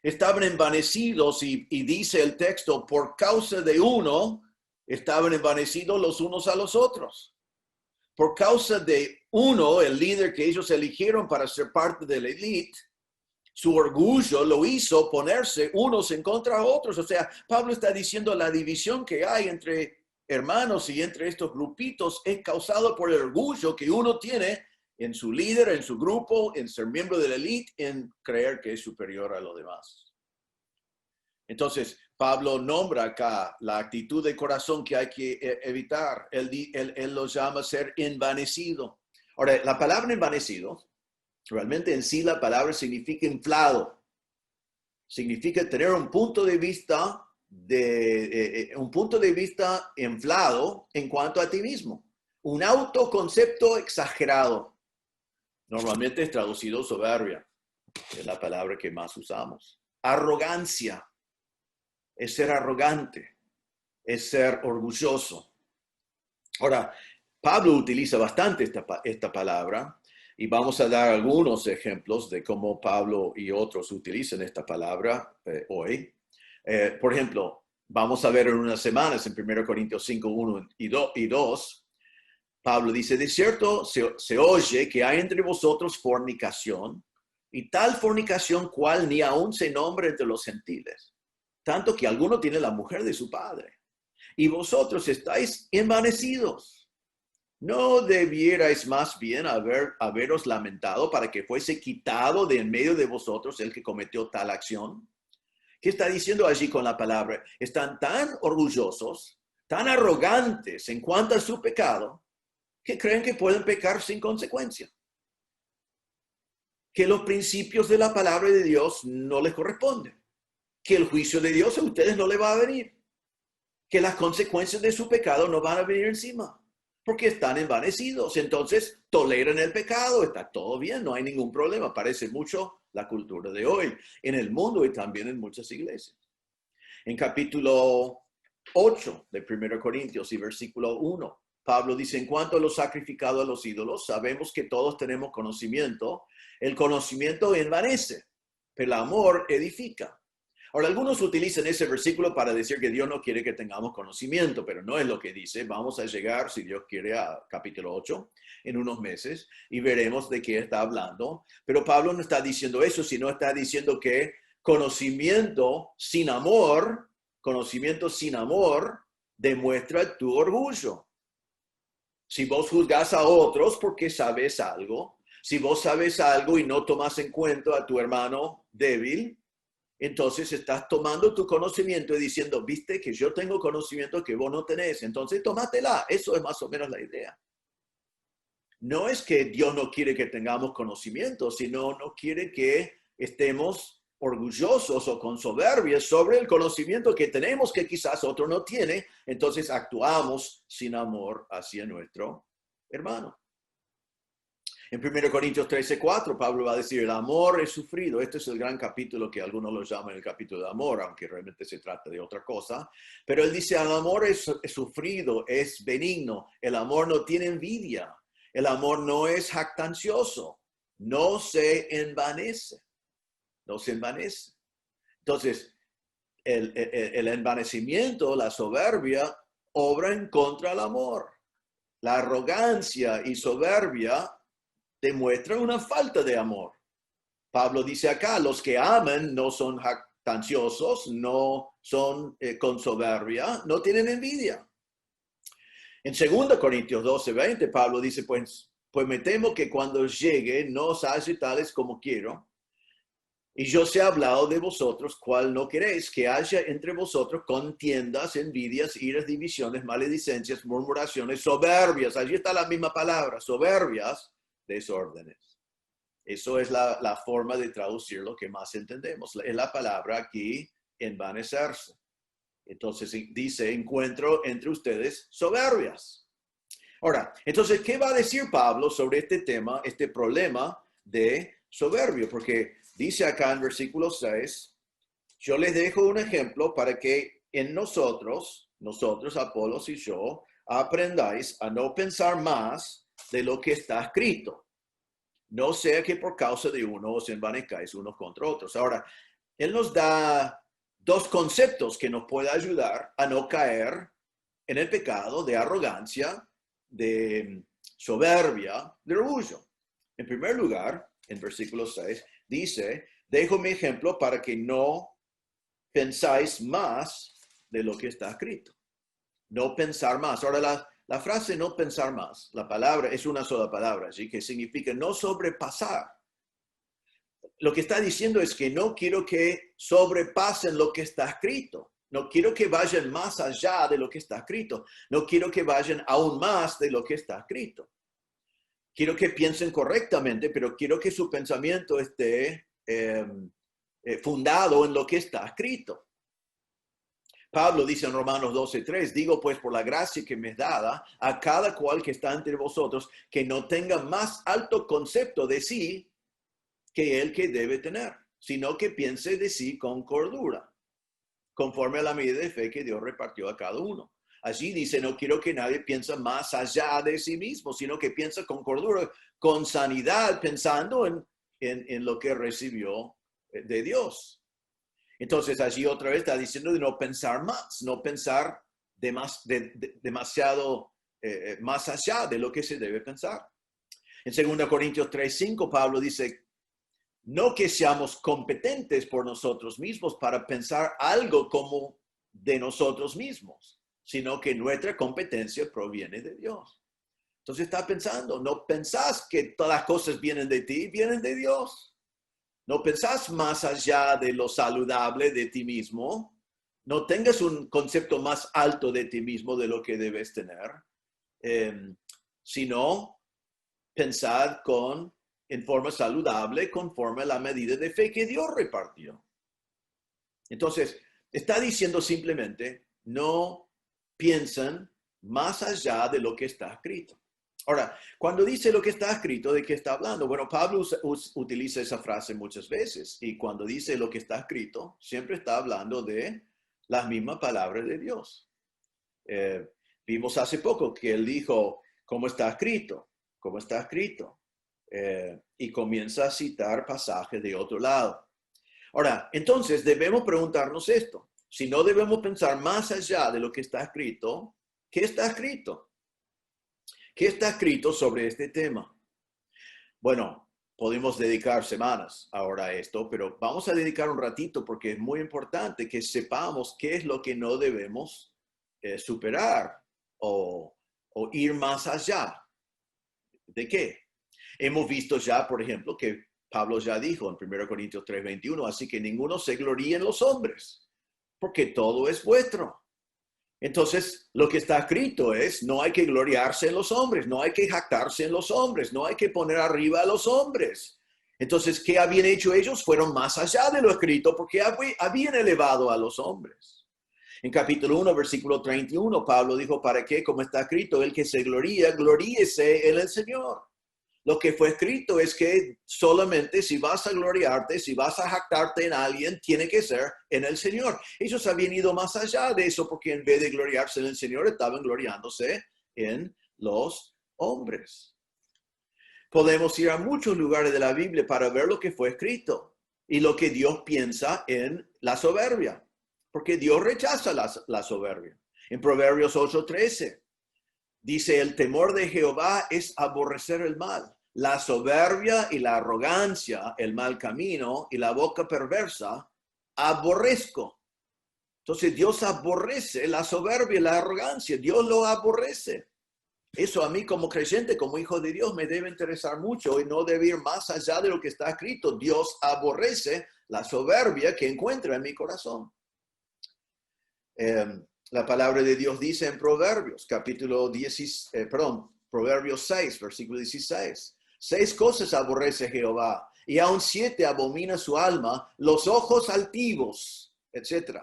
Estaban envanecidos y dice el texto, por causa de uno, estaban envanecidos los unos a los otros. Por causa de uno, el líder que ellos eligieron para ser parte de la élite, su orgullo lo hizo ponerse unos en contra de otros. O sea, Pablo está diciendo la división que hay entre hermanos y entre estos grupitos es causado por el orgullo que uno tiene en su líder, en su grupo, en ser miembro de la élite, en creer que es superior a los demás. Entonces, Pablo nombra acá la actitud de corazón que hay que evitar. Él lo llama ser envanecido. Ahora, la palabra envanecido, realmente en sí la palabra significa inflado. Significa tener un punto de vista inflado en cuanto a ti mismo. Un autoconcepto exagerado. Normalmente es traducido soberbia, es la palabra que más usamos. Arrogancia, es ser arrogante, es ser orgulloso. Ahora, Pablo utiliza bastante esta palabra Y vamos a dar algunos ejemplos de cómo Pablo y otros utilizan esta palabra hoy. Por ejemplo, vamos a ver en unas semanas en 1 Corintios 5, 1 y 2, Pablo dice, de cierto se oye que hay entre vosotros fornicación, y tal fornicación cual ni aún se nombra entre los gentiles, tanto que alguno tiene la mujer de su padre. Y vosotros estáis envanecidos. ¿No debierais más bien haberos lamentado para que fuese quitado de en medio de vosotros el que cometió tal acción? ¿Qué está diciendo allí con la palabra? Están tan orgullosos, tan arrogantes en cuanto a su pecado, que creen que pueden pecar sin consecuencia. Que los principios de la palabra de Dios no les corresponden. Que el juicio de Dios a ustedes no les va a venir. Que las consecuencias de su pecado no van a venir encima. Porque están envanecidos, entonces toleran el pecado, está todo bien, no hay ningún problema. Parece mucho la cultura de hoy, en el mundo y también en muchas iglesias. En capítulo 8 de 1 Corintios y versículo 1, Pablo dice, en cuanto a lo sacrificado a los ídolos, sabemos que todos tenemos conocimiento. El conocimiento envanece, pero el amor edifica. Ahora, algunos utilizan ese versículo para decir que Dios no quiere que tengamos conocimiento, pero no es lo que dice. Vamos a llegar, si Dios quiere, a capítulo 8 en unos meses y veremos de qué está hablando. Pero Pablo no está diciendo eso, sino está diciendo que conocimiento sin amor demuestra tu orgullo. Si vos juzgas a otros porque sabes algo, si vos sabes algo y no tomas en cuenta a tu hermano débil, entonces estás tomando tu conocimiento y diciendo, viste que yo tengo conocimiento que vos no tenés, entonces tómatela. Eso es más o menos la idea. No es que Dios no quiere que tengamos conocimiento, sino no quiere que estemos orgullosos o con soberbia sobre el conocimiento que tenemos que quizás otro no tiene, entonces actuamos sin amor hacia nuestro hermano. En 1 Corintios 13:4, Pablo va a decir, el amor es sufrido. Este es el gran capítulo que algunos lo llaman el capítulo de amor, aunque realmente se trata de otra cosa. Pero él dice, el amor es sufrido, es benigno. El amor no tiene envidia. El amor no es jactancioso. No se envanece. No se envanece. Entonces, el envanecimiento, la soberbia, obra en contra del amor. La arrogancia y soberbia demuestra una falta de amor. Pablo dice acá, los que aman no son jactanciosos, no son con soberbia, no tienen envidia. En 2 Corintios 12:20, Pablo dice, pues me temo que cuando llegue no os halle tales como quiero, y yo os he hablado de vosotros, cual no queréis, que haya entre vosotros contiendas, envidias, iras, divisiones, maledicencias, murmuraciones, soberbias. Allí está la misma palabra, soberbias, desórdenes. Eso es la forma de traducir lo que más entendemos. Es la palabra aquí, envanecerse. Entonces dice, encuentro entre ustedes soberbias. Ahora, entonces, ¿qué va a decir Pablo sobre este tema, este problema de soberbio? Porque dice acá en versículo 6, yo les dejo un ejemplo para que en nosotros, Apolos y yo, aprendáis a no pensar más de lo que está escrito. No sea que por causa de uno os envanezcáis unos contra otros. Ahora, él nos da dos conceptos que nos pueden ayudar a no caer en el pecado de arrogancia, de soberbia, de orgullo. En primer lugar, en versículo 6, dice, dejo mi ejemplo para que no pensáis más de lo que está escrito. No pensar más. Ahora, la frase no pensar más, la palabra es una sola palabra, ¿sí? Que significa no sobrepasar. Lo que está diciendo es que no quiero que sobrepasen lo que está escrito. No quiero que vayan más allá de lo que está escrito. No quiero que vayan aún más de lo que está escrito. Quiero que piensen correctamente, pero quiero que su pensamiento esté fundado en lo que está escrito. Pablo dice en Romanos 12:3, digo pues por la gracia que me es dada a cada cual que está entre vosotros, que no tenga más alto concepto de sí que el que debe tener, sino que piense de sí con cordura, conforme a la medida de fe que Dios repartió a cada uno. Allí dice, no quiero que nadie piense más allá de sí mismo, sino que piensa con cordura, con sanidad, pensando en lo que recibió de Dios. Entonces allí otra vez está diciendo de no pensar más, no pensar demasiado más allá de lo que se debe pensar. En 2 Corintios 3:5, Pablo dice, no que seamos competentes por nosotros mismos para pensar algo como de nosotros mismos, sino que nuestra competencia proviene de Dios. Entonces está pensando, no pensás que todas las cosas vienen de ti, vienen de Dios. No pensás más allá de lo saludable de ti mismo. No tengas un concepto más alto de ti mismo de lo que debes tener, sino pensad en forma saludable, conforme a la medida de fe que Dios repartió. Entonces, está diciendo simplemente, no piensan más allá de lo que está escrito. Ahora, cuando dice lo que está escrito, ¿de qué está hablando? Bueno, Pablo utiliza esa frase muchas veces, y cuando dice lo que está escrito, siempre está hablando de las mismas palabras de Dios. Vimos hace poco que él dijo, ¿cómo está escrito? ¿Cómo está escrito? Y comienza a citar pasajes de otro lado. Ahora, entonces debemos preguntarnos esto. Si no debemos pensar más allá de lo que está escrito, ¿qué está escrito? ¿Qué está escrito sobre este tema? Bueno, podemos dedicar semanas ahora a esto, pero vamos a dedicar un ratito porque es muy importante que sepamos qué es lo que no debemos superar o ir más allá. ¿De qué? Hemos visto ya, por ejemplo, que Pablo ya dijo en 1 Corintios 3:21, así que ninguno se gloríe en los hombres, porque todo es vuestro. Entonces, lo que está escrito es, no hay que gloriarse en los hombres, no hay que jactarse en los hombres, no hay que poner arriba a los hombres. Entonces, ¿qué habían hecho ellos? Fueron más allá de lo escrito, porque habían elevado a los hombres. En capítulo 1, versículo 31, Pablo dijo, ¿para qué? Como está escrito, el que se gloría, gloríese en el Señor. Lo que fue escrito es que solamente si vas a gloriarte, si vas a jactarte en alguien, tiene que ser en el Señor. Ellos habían ido más allá de eso porque en vez de gloriarse en el Señor, estaban gloriándose en los hombres. Podemos ir a muchos lugares de la Biblia para ver lo que fue escrito y lo que Dios piensa en la soberbia, porque Dios rechaza la soberbia. En Proverbios 8:13. Dice, el temor de Jehová es aborrecer el mal. La soberbia y la arrogancia, el mal camino y la boca perversa, aborrezco. Entonces Dios aborrece la soberbia y la arrogancia. Dios lo aborrece. Eso a mí como creyente, como hijo de Dios, me debe interesar mucho y no debe ir más allá de lo que está escrito. Dios aborrece la soberbia que encuentra en mi corazón. La palabra de Dios dice en Proverbios, Proverbios 6, versículo 16. 6 cosas aborrece Jehová, y aun 7 abomina su alma, los ojos altivos, etc.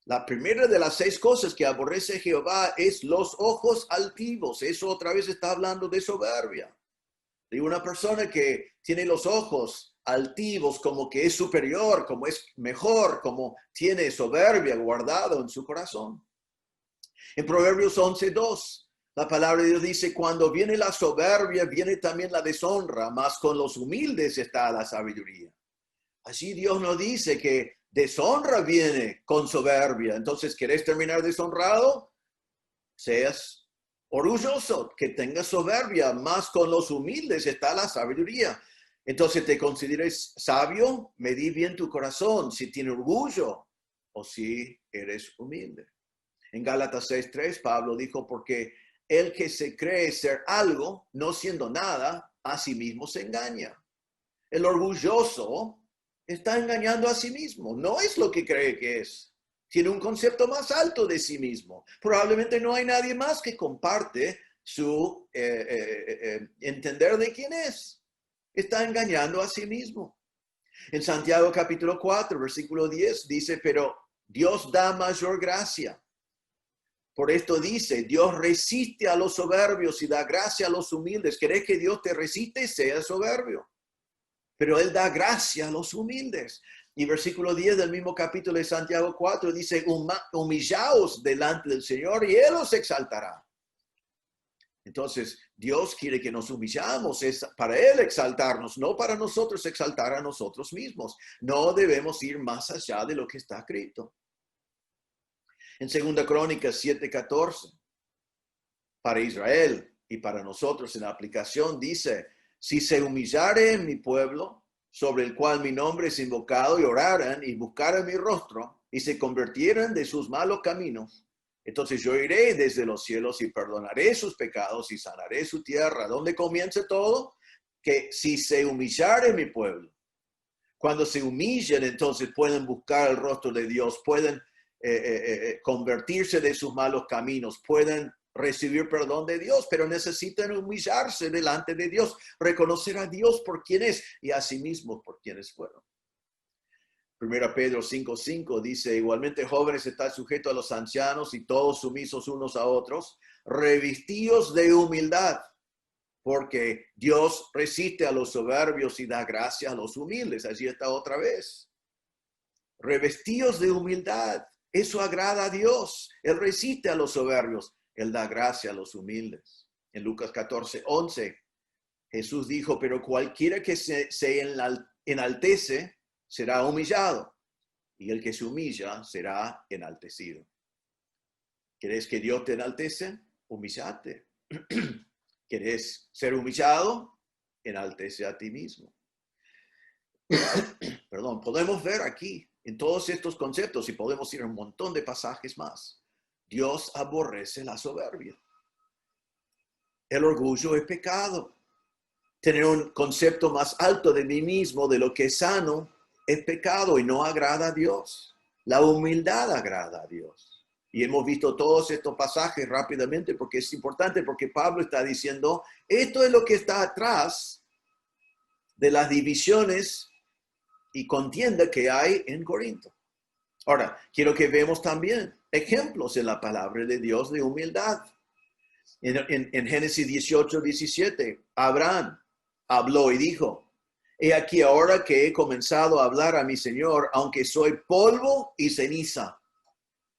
La primera de las 6 cosas que aborrece Jehová es los ojos altivos. Eso otra vez está hablando de soberbia. De una persona que tiene los ojos altivos, como que es superior, como es mejor, como tiene soberbia guardado en su corazón. En Proverbios 11:2, la palabra de Dios dice, cuando viene la soberbia, viene también la deshonra, mas con los humildes está la sabiduría. Así Dios nos dice que deshonra viene con soberbia. Entonces, ¿querés terminar deshonrado? Seas orgulloso, que tengas soberbia, más con los humildes está la sabiduría. Entonces, ¿te consideres sabio? Medí bien tu corazón, si tiene orgullo o si eres humilde. En Gálatas 6:3, Pablo dijo, porque el que se cree ser algo, no siendo nada, a sí mismo se engaña. El orgulloso está engañando a sí mismo, no es lo que cree que es. Tiene un concepto más alto de sí mismo. Probablemente no hay nadie más que comparte su entender de quién es. Está engañando a sí mismo. En Santiago capítulo 4, versículo 10 dice, pero Dios da mayor gracia. Por esto dice, Dios resiste a los soberbios y da gracia a los humildes. ¿Querés que Dios te resiste? Sea soberbio. pero Él da gracia a los humildes. Y versículo 10 del mismo capítulo de Santiago 4 dice, humillaos delante del Señor y Él os exaltará. Entonces, Dios quiere que nos humillamos, es para Él exaltarnos, no para nosotros exaltar a nosotros mismos. No debemos ir más allá de lo que está escrito. En 2 Crónicas 7:14, para Israel y para nosotros en la aplicación dice, si se humillare mi pueblo, sobre el cual mi nombre es invocado, y oraran y buscaran mi rostro, y se convirtieran de sus malos caminos, entonces yo iré desde los cielos y perdonaré sus pecados y sanaré su tierra. ¿Dónde comienza todo? Que si se humillare mi pueblo, cuando se humillen, entonces pueden buscar el rostro de Dios, pueden convertirse de sus malos caminos, pueden recibir perdón de Dios, pero necesitan humillarse delante de Dios, reconocer a Dios por quien es y a sí mismos por quienes fueron. 1 Pedro 5:5 dice, igualmente jóvenes, estad sujetos a los ancianos y todos sumisos unos a otros, revestidos de humildad, porque Dios resiste a los soberbios y da gracia a los humildes. Allí está otra vez. Revestidos de humildad, eso agrada a Dios. Él resiste a los soberbios, Él da gracia a los humildes. En Lucas 14:11, Jesús dijo, pero cualquiera que se enaltece, será humillado, y el que se humilla será enaltecido. ¿Querés que Dios te enaltece? Humillate. ¿Querés ser humillado? Enaltece a ti mismo. Perdón, podemos ver aquí en todos estos conceptos y podemos ir a un montón de pasajes más. Dios aborrece la soberbia. El orgullo es pecado. Tener un concepto más alto de mí mismo, de lo que es sano, es pecado y no agrada a Dios. La humildad agrada a Dios. Y hemos visto todos estos pasajes rápidamente porque es importante, porque Pablo está diciendo, esto es lo que está atrás de las divisiones y contienda que hay en Corinto. Ahora, quiero que veamos también ejemplos en la palabra de Dios de humildad. En Génesis 18:17, Abraham habló y dijo, he aquí ahora que he comenzado a hablar a mi Señor, aunque soy polvo y ceniza.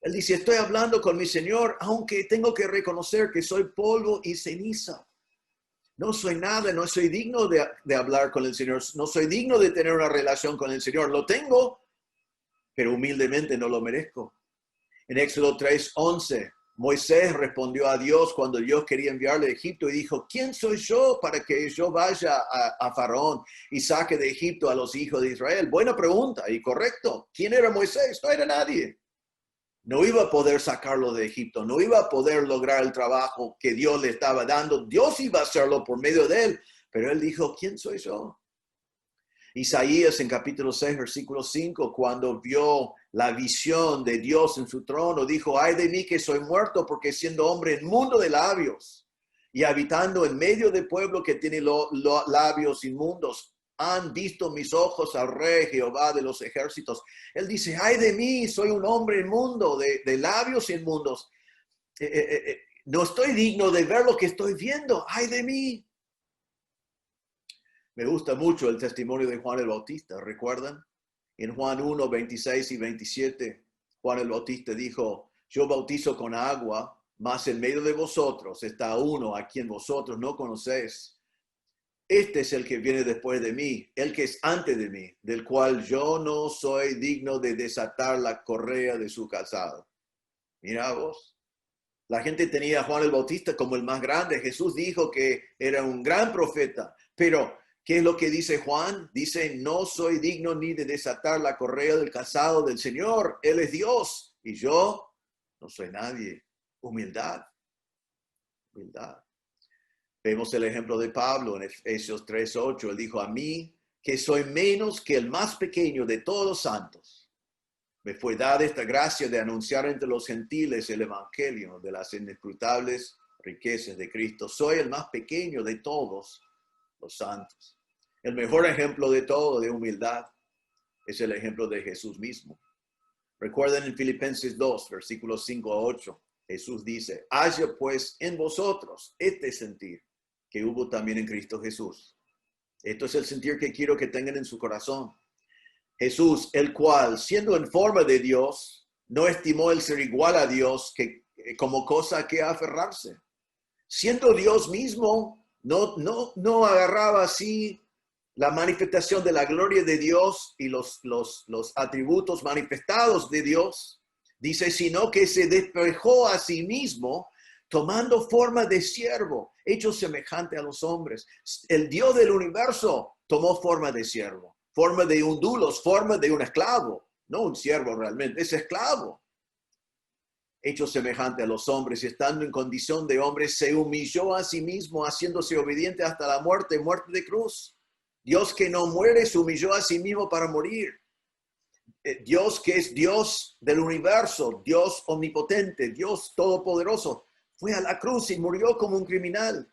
Él dice, estoy hablando con mi Señor, aunque tengo que reconocer que soy polvo y ceniza. No soy nada, no soy digno de hablar con el Señor, no soy digno de tener una relación con el Señor. Lo tengo, pero humildemente no lo merezco. En Éxodo 3:11, Moisés respondió a Dios cuando Dios quería enviarle a Egipto y dijo, ¿quién soy yo para que yo vaya a Faraón y saque de Egipto a los hijos de Israel? Buena pregunta y correcto. ¿Quién era Moisés? No era nadie. No iba a poder sacarlo de Egipto, no iba a poder lograr el trabajo que Dios le estaba dando. Dios iba a hacerlo por medio de él, pero él dijo, ¿quién soy yo? Isaías en capítulo 6, versículo 5, cuando vio la visión de Dios en su trono, dijo, ay de mí que soy muerto, porque siendo hombre inmundo de labios y habitando en medio de pueblo que tiene labios inmundos, han visto mis ojos al Rey Jehová de los ejércitos. Él dice, ay de mí, soy un hombre inmundo, de labios inmundos. No estoy digno de ver lo que estoy viendo, ay de mí. Me gusta mucho el testimonio de Juan el Bautista, ¿recuerdan? En Juan 1, 26 y 27, Juan el Bautista dijo, yo bautizo con agua, mas en medio de vosotros está uno a quien vosotros no conocéis. Este es el que viene después de mí, el que es antes de mí, del cual yo no soy digno de desatar la correa de su calzado. Mira vos. La gente tenía a Juan el Bautista como el más grande. Jesús dijo que era un gran profeta, pero ¿qué es lo que dice Juan? Dice, no soy digno ni de desatar la correa del calzado del Señor. Él es Dios y yo no soy nadie. Humildad. Humildad. Vemos el ejemplo de Pablo en Efesios 3:8. Él dijo, a mí, que soy menos que el más pequeño de todos los santos, me fue dada esta gracia de anunciar entre los gentiles el evangelio de las inescrutables riquezas de Cristo. Soy el más pequeño de todos los santos. El mejor ejemplo de todo de humildad es el ejemplo de Jesús mismo. Recuerden en Filipenses 2, versículos 5 a 8, Jesús dice, haya pues en vosotros este sentir que hubo también en Cristo Jesús, Esto es el sentir que quiero que tengan en su corazón. Jesús, el cual, siendo en forma de Dios, no estimó el ser igual a Dios como cosa a que aferrarse. Siendo Dios mismo, no agarraba así la manifestación de la gloria de Dios y los atributos manifestados de Dios. Dice, sino que se despojó a sí mismo, tomando forma de siervo, hecho semejante a los hombres. El Dios del universo tomó forma de siervo, forma de un dulos, forma de un esclavo, no un siervo realmente, es esclavo. Hecho semejante a los hombres y estando en condición de hombre, se humilló a sí mismo, haciéndose obediente hasta la muerte, muerte de cruz. Dios que no muere, se humilló a sí mismo para morir. Dios que es Dios del universo, Dios omnipotente, Dios todopoderoso, fue a la cruz y murió como un criminal.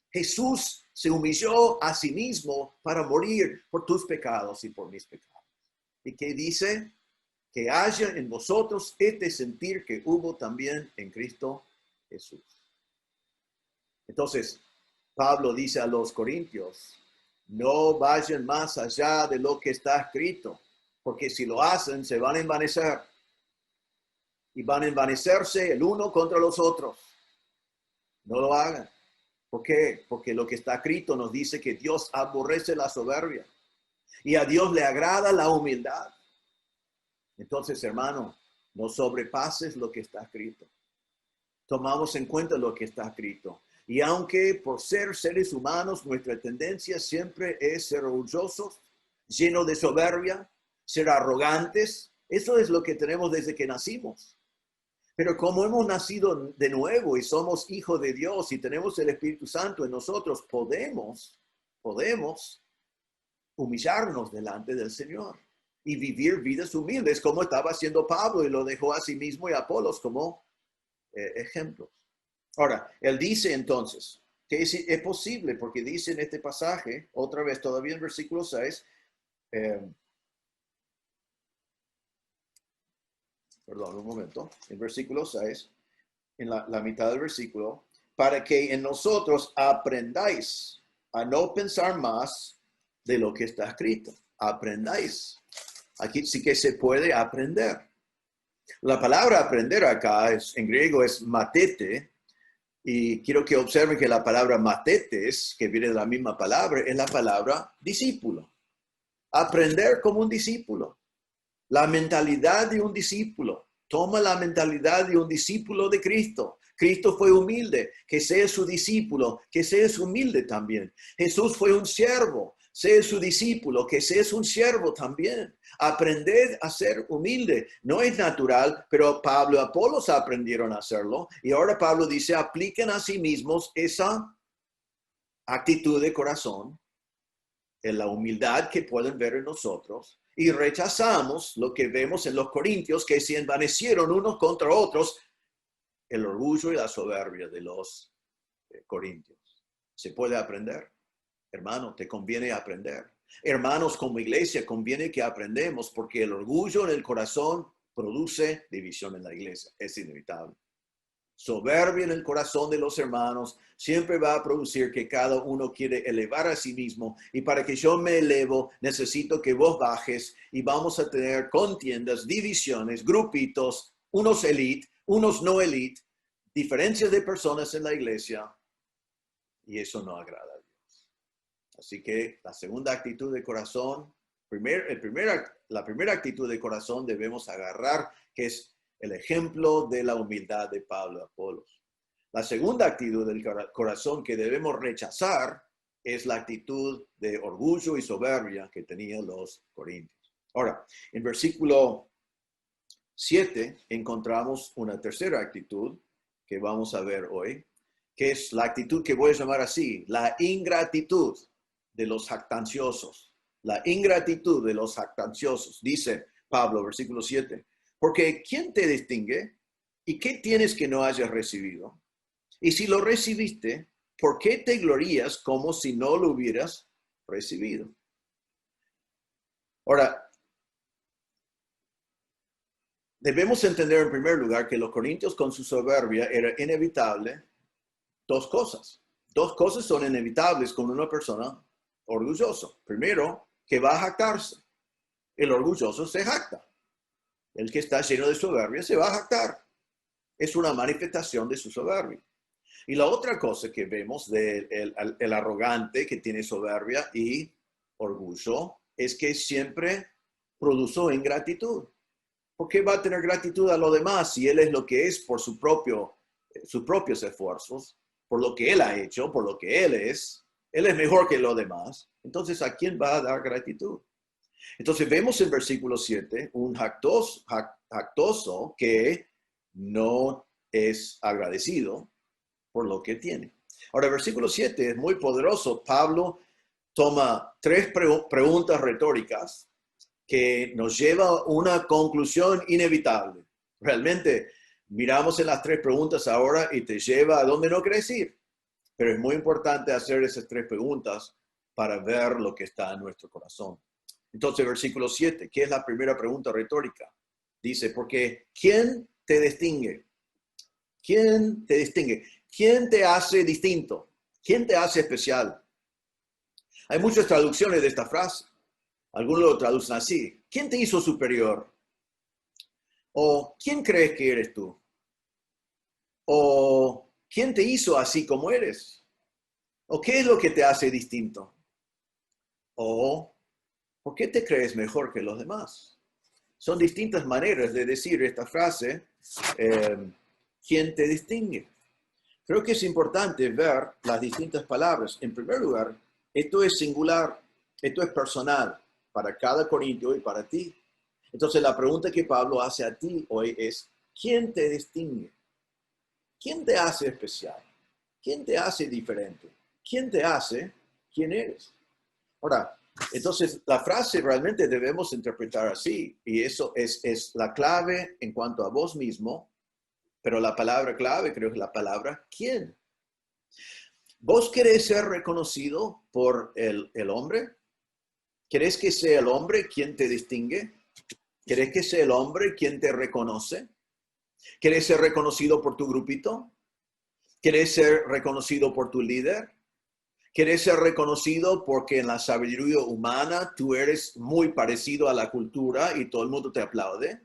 Jesús se humilló a sí mismo para morir por tus pecados y por mis pecados. ¿Y qué dice? Que haya en vosotros este sentir que hubo también en Cristo Jesús. Entonces, Pablo dice a los corintios, no vayan más allá de lo que está escrito, porque si lo hacen, se van a envanecer. Y van a envanecerse el uno contra los otros. No lo hagan. ¿Por qué? Porque lo que está escrito nos dice que Dios aborrece la soberbia y a Dios le agrada la humildad. Entonces, hermano, no sobrepases lo que está escrito. Tomamos en cuenta lo que está escrito. Y aunque por ser seres humanos, nuestra tendencia siempre es ser orgullosos, llenos de soberbia, ser arrogantes, eso es lo que tenemos desde que nacimos. Pero como hemos nacido de nuevo y somos hijos de Dios y tenemos el Espíritu Santo en nosotros, podemos humillarnos delante del Señor y vivir vidas humildes como estaba haciendo Pablo y lo dejó a sí mismo y a Apolos como ejemplos. Ahora, él dice entonces que es posible, porque dice en este pasaje, otra vez todavía en versículo 6, perdón, un momento, en versículo 6, en la mitad del versículo, para que en nosotros aprendáis a no pensar más de lo que está escrito. Aprendáis. Aquí sí que se puede aprender. La palabra aprender acá en griego es matete, y quiero que observen que la palabra matetes, que viene de la misma palabra, es la palabra discípulo. Aprender como un discípulo. La mentalidad de un discípulo. Toma la mentalidad de un discípulo de Cristo. Cristo fue humilde, que sea su discípulo, que seas humilde también. Jesús fue un siervo, sea su discípulo, que seas un siervo también. Aprended a ser humilde. No es natural, pero Pablo y Apolos aprendieron a hacerlo. Y ahora Pablo dice, apliquen a sí mismos esa actitud de corazón, en la humildad que pueden ver en nosotros, y rechazamos lo que vemos en los corintios, que se envanecieron unos contra otros, el orgullo y la soberbia de los corintios. Se puede aprender. Hermano, te conviene aprender. Hermanos, como iglesia, conviene que aprendemos, porque el orgullo en el corazón produce división en la iglesia. Es inevitable. Soberbia en el corazón de los hermanos siempre va a producir que cada uno quiere elevar a sí mismo, y para que yo me elevo necesito que vos bajes, y vamos a tener contiendas, divisiones, grupitos, unos elite, unos no elite, diferencias de personas en la iglesia, y eso no agrada a Dios. Así que la segunda actitud de corazón, la primera actitud de corazón debemos agarrar, que es el ejemplo de la humildad de Pablo y Apolos. La segunda actitud del corazón que debemos rechazar es la actitud de orgullo y soberbia que tenían los corintios. Ahora, en versículo 7 encontramos una tercera actitud que vamos a ver hoy, que es la actitud que voy a llamar así, la ingratitud de los jactanciosos. La ingratitud de los jactanciosos. Dice Pablo, versículo 7. Porque ¿quién te distingue? ¿Y qué tienes que no hayas recibido? Y si lo recibiste, ¿por qué te glorías como si no lo hubieras recibido? Ahora, debemos entender en primer lugar que los corintios con su soberbia era inevitable dos cosas. Dos cosas son inevitables con una persona orgulloso? Primero, que va a jactarse. El orgulloso se jacta. El que está lleno de soberbia se va a jactar. Es una manifestación de su soberbia. Y la otra cosa que vemos del el arrogante que tiene soberbia y orgullo es que siempre produce ingratitud. ¿Por qué va a tener gratitud a lo demás si él es lo que es por sus propios esfuerzos, por lo que él ha hecho, por lo que él es? Él es mejor que los demás. Entonces, ¿a quién va a dar gratitud? Entonces, vemos en versículo 7 un jactoso que no es agradecido por lo que tiene. Ahora, el versículo 7 es muy poderoso. Pablo toma tres preguntas retóricas que nos lleva a una conclusión inevitable. Realmente, miramos en las tres preguntas ahora y te lleva a donde no querés ir. Pero es muy importante hacer esas tres preguntas para ver lo que está en nuestro corazón. Entonces, versículo 7, ¿qué es la primera pregunta retórica? Dice, porque ¿quién te distingue? ¿Quién te distingue? ¿Quién te hace distinto? ¿Quién te hace especial? Hay muchas traducciones de esta frase. Algunos lo traducen así. ¿Quién te hizo superior? ¿O quién crees que eres tú? ¿O quién te hizo así como eres? ¿O qué es lo que te hace distinto? ¿O por qué te crees mejor que los demás? Son distintas maneras de decir esta frase, ¿quién te distingue? Creo que es importante ver las distintas palabras. En primer lugar, esto es singular, esto es personal para cada corintio y para ti. Entonces la pregunta que Pablo hace a ti hoy es, ¿quién te distingue? ¿Quién te hace especial? ¿Quién te hace diferente? ¿Quién te hace quién eres? Ahora, entonces la frase realmente debemos interpretar así, y eso es la clave en cuanto a vos mismo, pero la palabra clave creo que es la palabra ¿quién? ¿Vos querés ser reconocido por el hombre? ¿Querés que sea el hombre quien te distingue? ¿Querés que sea el hombre quien te reconoce? ¿Querés ser reconocido por tu grupito? ¿Querés ser reconocido por tu líder? ¿Querés ser reconocido porque en la sabiduría humana tú eres muy parecido a la cultura y todo el mundo te aplaude?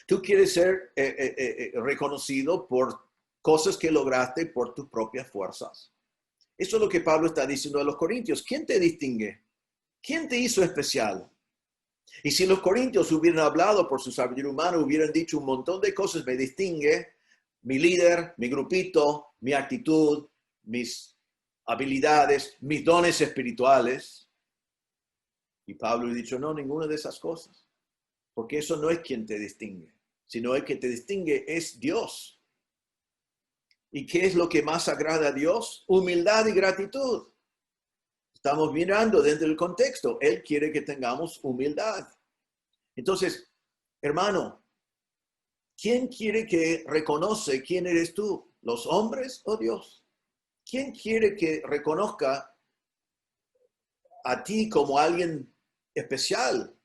¿Tú quieres ser reconocido por cosas que lograste por tus propias fuerzas? Eso es lo que Pablo está diciendo a los corintios. ¿Quién te distingue? ¿Quién te hizo especial? Y si los corintios hubieran hablado por su sabiduría humana, hubieran dicho un montón de cosas, me distingue mi líder, mi grupito, mi actitud, mis habilidades, mis dones espirituales. Y Pablo ha dicho, no, ninguna de esas cosas. Porque eso no es quien te distingue, sino el que te distingue es Dios. ¿Y qué es lo que más agrada a Dios? Humildad y gratitud. Estamos mirando dentro del contexto. Él quiere que tengamos humildad. Entonces, hermano, ¿quién quiere que reconoce quién eres tú? ¿Los hombres o Dios? ¿Quién quiere que reconozca a ti como alguien especial?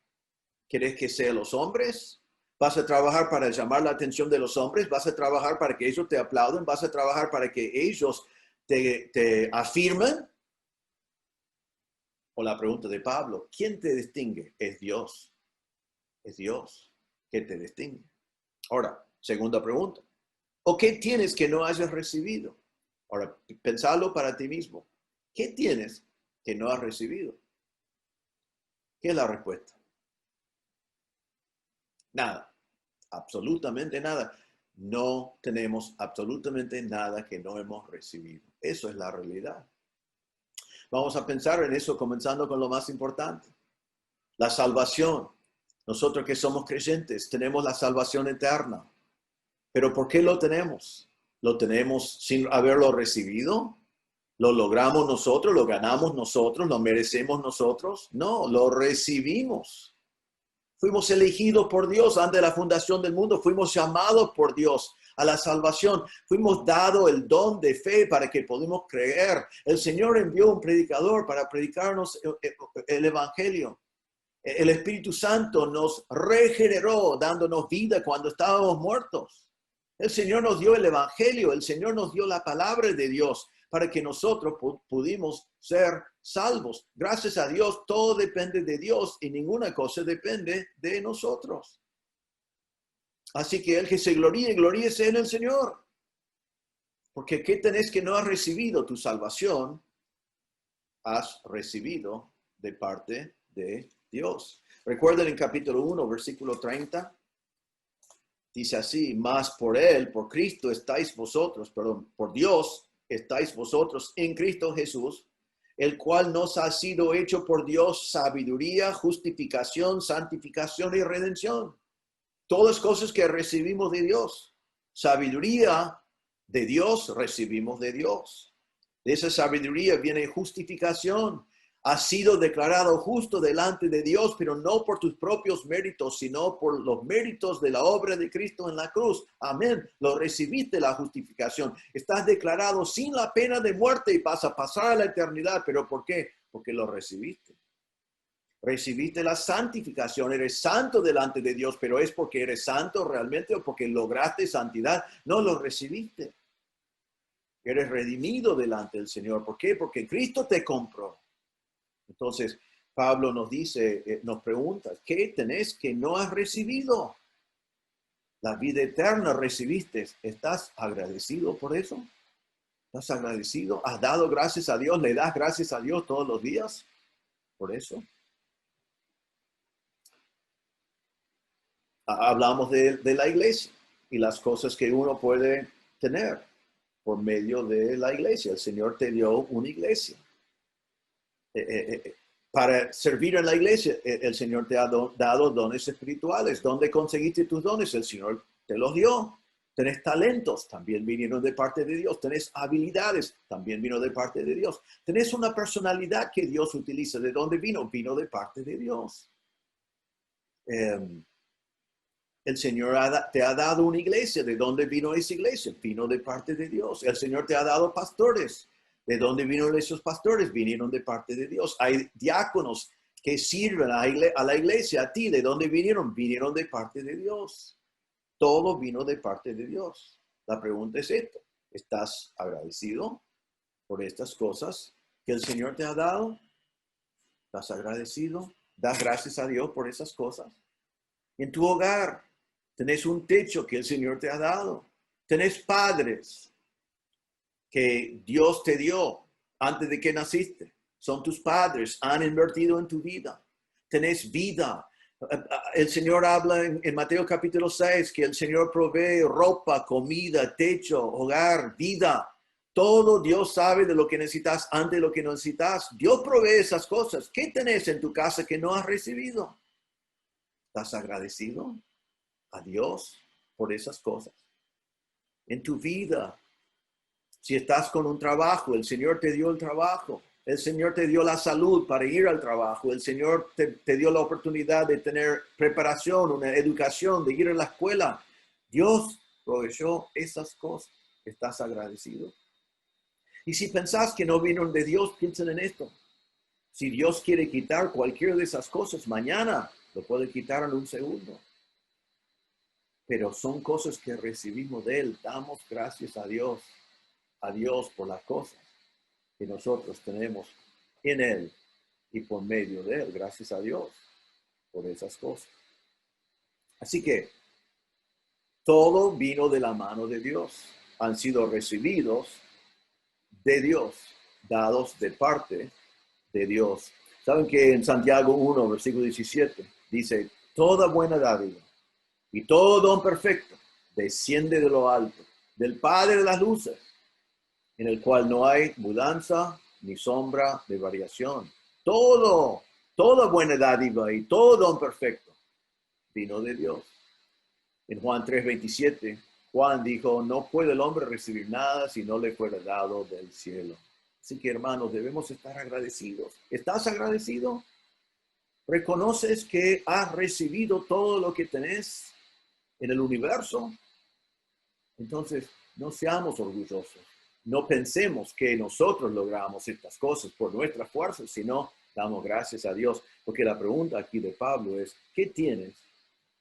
¿Quieres que sean los hombres? ¿Vas a trabajar para llamar la atención de los hombres? ¿Vas a trabajar para que ellos te aplauden? ¿Vas a trabajar para que ellos te afirmen? O la pregunta de Pablo, ¿quién te distingue? Es Dios. Es Dios que te distingue. Ahora, segunda pregunta. ¿O qué tienes que no hayas recibido? Ahora, pensalo para ti mismo. ¿Qué tienes que no has recibido? ¿Qué es la respuesta? Nada. Absolutamente nada. No tenemos absolutamente nada que no hemos recibido. Eso es la realidad. Vamos a pensar en eso comenzando con lo más importante. La salvación. Nosotros que somos creyentes tenemos la salvación eterna. ¿Pero por qué lo tenemos? ¿Lo tenemos sin haberlo recibido? ¿Lo logramos nosotros? ¿Lo ganamos nosotros? ¿Lo merecemos nosotros? No, lo recibimos. Fuimos elegidos por Dios antes de la fundación del mundo. Fuimos llamados por Dios a la salvación. Fuimos dado el don de fe para que podamos creer. El Señor envió un predicador para predicarnos el Evangelio. El Espíritu Santo nos regeneró, dándonos vida cuando estábamos muertos. El Señor nos dio el Evangelio. El Señor nos dio la palabra de Dios para que nosotros pudimos ser salvos. Gracias a Dios, todo depende de Dios y ninguna cosa depende de nosotros. Así que el que se gloríe, gloríese en el Señor. Porque ¿qué tenés que no has recibido? Tu salvación has recibido de parte de Dios. Recuerden en capítulo 1, versículo 30. Dice así: mas por Él, por Cristo estáis vosotros, perdón, por Dios estáis vosotros en Cristo Jesús, el cual nos ha sido hecho por Dios sabiduría, justificación, santificación y redención. Todas cosas que recibimos de Dios. Sabiduría de Dios recibimos de Dios. De esa sabiduría viene justificación. Has sido declarado justo delante de Dios, pero no por tus propios méritos, sino por los méritos de la obra de Cristo en la cruz. Amén. Lo recibiste la justificación. Estás declarado sin la pena de muerte y vas a pasar a la eternidad. ¿Pero por qué? Porque lo recibiste. Recibiste la santificación, eres santo delante de Dios, pero ¿es porque eres santo realmente o porque lograste santidad? No, lo recibiste. Eres redimido delante del Señor. ¿Por qué? Porque Cristo te compró. Entonces, Pablo nos dice, nos pregunta, ¿qué tenés que no has recibido? La vida eterna recibiste. ¿Estás agradecido por eso? ¿Estás agradecido? ¿Has dado gracias a Dios? ¿Le das gracias a Dios todos los días por eso? Hablamos de la iglesia y las cosas que uno puede tener por medio de la iglesia. El Señor te dio una iglesia. Para servir en la iglesia, el Señor te ha dado dones espirituales. ¿Dónde conseguiste tus dones? El Señor te los dio. Tenés talentos, también vinieron de parte de Dios. Tenés habilidades, también vino de parte de Dios. Tenés una personalidad que Dios utiliza. ¿De dónde vino? Vino de parte de Dios. El Señor te ha dado una iglesia. ¿De dónde vino esa iglesia? Vino de parte de Dios. El Señor te ha dado pastores. ¿De dónde vinieron esos pastores? Vinieron de parte de Dios. Hay diáconos que sirven a la iglesia, a ti. ¿De dónde vinieron? Vinieron de parte de Dios. Todo vino de parte de Dios. La pregunta es esta: ¿estás agradecido por estas cosas que el Señor te ha dado? ¿Estás agradecido? ¿Das gracias a Dios por esas cosas? En tu hogar, tenés un techo que el Señor te ha dado. Tenés padres que Dios te dio antes de que naciste. Son tus padres, han invertido en tu vida. Tenés vida. El Señor habla en Mateo capítulo 6 que el Señor provee ropa, comida, techo, hogar, vida. Todo Dios sabe de lo que necesitas antes de lo que no necesitas. Dios provee esas cosas. ¿Qué tenés en tu casa que no has recibido? ¿Estás agradecido a Dios por esas cosas? En tu vida, si estás con un trabajo, el Señor te dio el trabajo. El Señor te dio la salud para ir al trabajo. El Señor te dio la oportunidad de tener preparación, una educación, de ir a la escuela. Dios proveyó esas cosas. ¿Estás agradecido? Y si pensás que no vinieron de Dios, piensen en esto. Si Dios quiere quitar cualquiera de esas cosas, mañana lo puede quitar en un segundo. Pero son cosas que recibimos de Él. Damos gracias a Dios por las cosas que nosotros tenemos en Él y por medio de Él. Gracias a Dios por esas cosas. Así que todo vino de la mano de Dios. Han sido recibidos de Dios, dados de parte de Dios. ¿Saben que en Santiago 1, versículo 17, dice: toda buena dádiva y todo don perfecto desciende de lo alto, del Padre de las luces, en el cual no hay mudanza ni sombra de variación? Toda buena dádiva y todo don perfecto vino de Dios. En Juan 3:27, Juan dijo: no puede el hombre recibir nada si no le fuera dado del cielo. Así que, hermanos, debemos estar agradecidos. ¿Estás agradecido? ¿Reconoces que has recibido todo lo que tenés en el universo? Entonces, no seamos orgullosos. No pensemos que nosotros logramos estas cosas por nuestras fuerzas, sino damos gracias a Dios. Porque la pregunta aquí de Pablo es: ¿qué tienes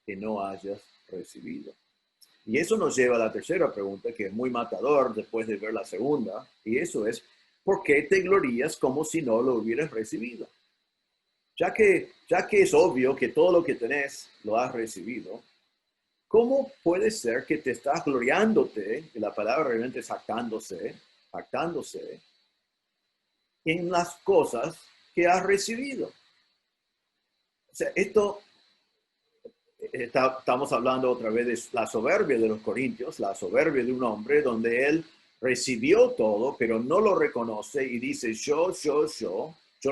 que no hayas recibido? Y eso nos lleva a la tercera pregunta, que es muy matador después de ver la segunda, y eso es, ¿por qué te glorías como si no lo hubieras recibido? Ya que es obvio que todo lo que tenés lo has recibido, ¿cómo puede ser que te estás gloriándote, y la palabra realmente es jactándose en las cosas que has recibido? O sea, estamos hablando otra vez de la soberbia de los corintios, la soberbia de un hombre donde él recibió todo, pero no lo reconoce y dice, yo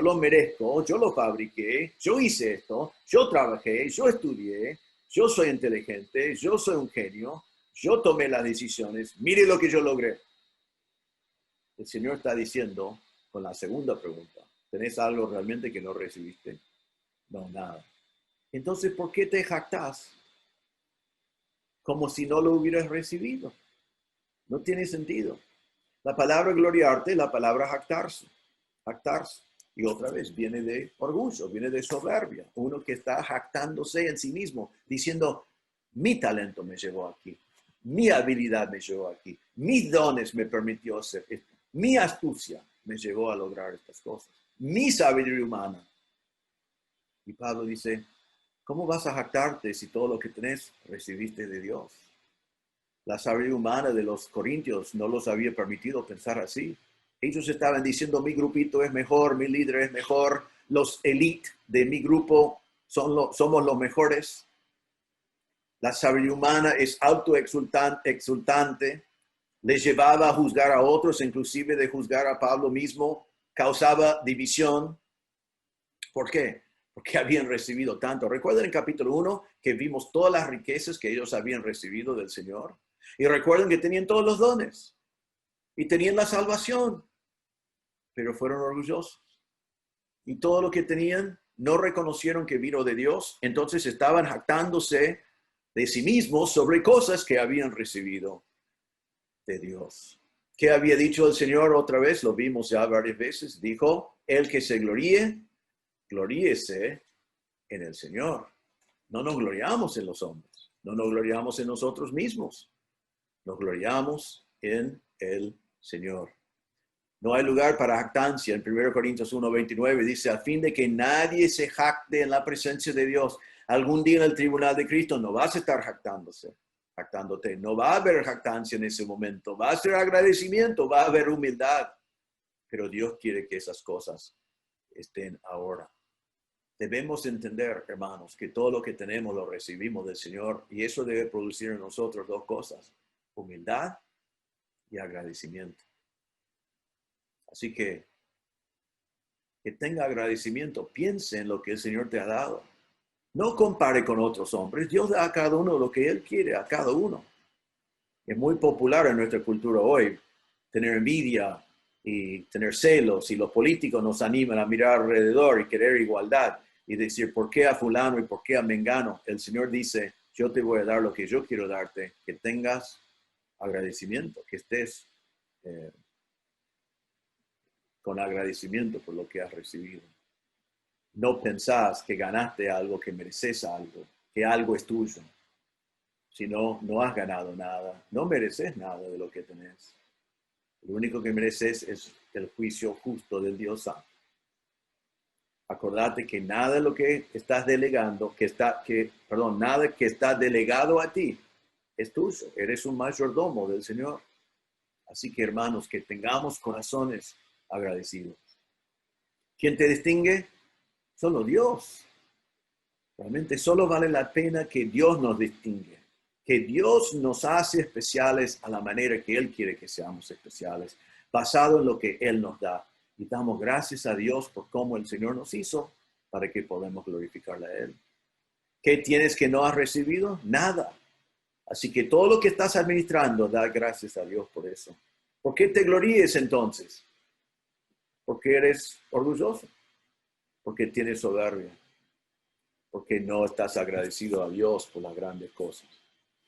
lo merezco, yo lo fabriqué, yo hice esto, yo trabajé, yo estudié, yo soy inteligente, yo soy un genio, yo tomé las decisiones, mire lo que yo logré. El Señor está diciendo con la segunda pregunta, ¿tenés algo realmente que no recibiste? No, nada. Entonces, ¿por qué te jactás como si no lo hubieras recibido? No tiene sentido. La palabra gloriarte, la palabra jactarse. Y otra vez, viene de orgullo, viene de soberbia. Uno que está jactándose en sí mismo, diciendo, mi talento me llevó aquí, mi habilidad me llevó aquí, mis dones me permitió hacer esto, mi astucia me llevó a lograr estas cosas, mi sabiduría humana. Y Pablo dice, ¿cómo vas a jactarte si todo lo que tenés recibiste de Dios? La sabiduría humana de los corintios no los había permitido pensar así. Ellos estaban diciendo, mi grupito es mejor, mi líder es mejor, los elite de mi grupo somos los mejores. La sabiduría humana es exultante, les llevaba a juzgar a otros, inclusive de juzgar a Pablo mismo, causaba división. ¿Por qué? Porque habían recibido tanto. Recuerden en capítulo 1 que vimos todas las riquezas que ellos habían recibido del Señor. Y recuerden que tenían todos los dones y tenían la salvación, pero fueron orgullosos. Y todo lo que tenían no reconocieron que vino de Dios, entonces estaban jactándose de sí mismos sobre cosas que habían recibido de Dios. ¿Qué había dicho el Señor otra vez? Lo vimos ya varias veces. Dijo, el que se gloríe, gloríese en el Señor. No nos gloriamos en los hombres, no nos gloriamos en nosotros mismos, nos gloriamos en el Señor. No hay lugar para jactancia. En 1 Corintios 1:29 dice, a fin de que nadie se jacte en la presencia de Dios. Algún día en el tribunal de Cristo no vas a estar jactándote. No va a haber jactancia en ese momento. Va a ser agradecimiento, va a haber humildad. Pero Dios quiere que esas cosas estén ahora. Debemos entender, hermanos, que todo lo que tenemos lo recibimos del Señor y eso debe producir en nosotros dos cosas, humildad y agradecimiento. Así que tenga agradecimiento, piense en lo que el Señor te ha dado. No compare con otros hombres, Dios da a cada uno lo que Él quiere a cada uno. Es muy popular en nuestra cultura hoy tener envidia y tener celos y los políticos nos animan a mirar alrededor y querer igualdad y decir, ¿por qué a fulano y por qué a mengano? El Señor dice, yo te voy a dar lo que yo quiero darte, que tengas agradecimiento, que estés con agradecimiento por lo que has recibido. No pensás que ganaste algo, que mereces algo, que algo es tuyo. Si no, no has ganado nada, no mereces nada de lo que tenés. Lo único que mereces es el juicio justo del Dios Santo. Acordate que nada de lo que estás delegando, nada que está delegado a ti es tuyo. Eres un mayordomo del Señor. Así que, hermanos, que tengamos corazones agradecidos. ¿Quién te distingue? Solo Dios. Realmente solo vale la pena que Dios nos distingue, que Dios nos hace especiales a la manera que Él quiere que seamos especiales, basado en lo que Él nos da. Y damos gracias a Dios por cómo el Señor nos hizo para que podamos glorificarle a Él. ¿Qué tienes que no has recibido? Nada. Así que todo lo que estás administrando, da gracias a Dios por eso. ¿Por qué te gloríes entonces? Porque eres orgulloso, porque tienes soberbia, porque no estás agradecido a Dios por las grandes cosas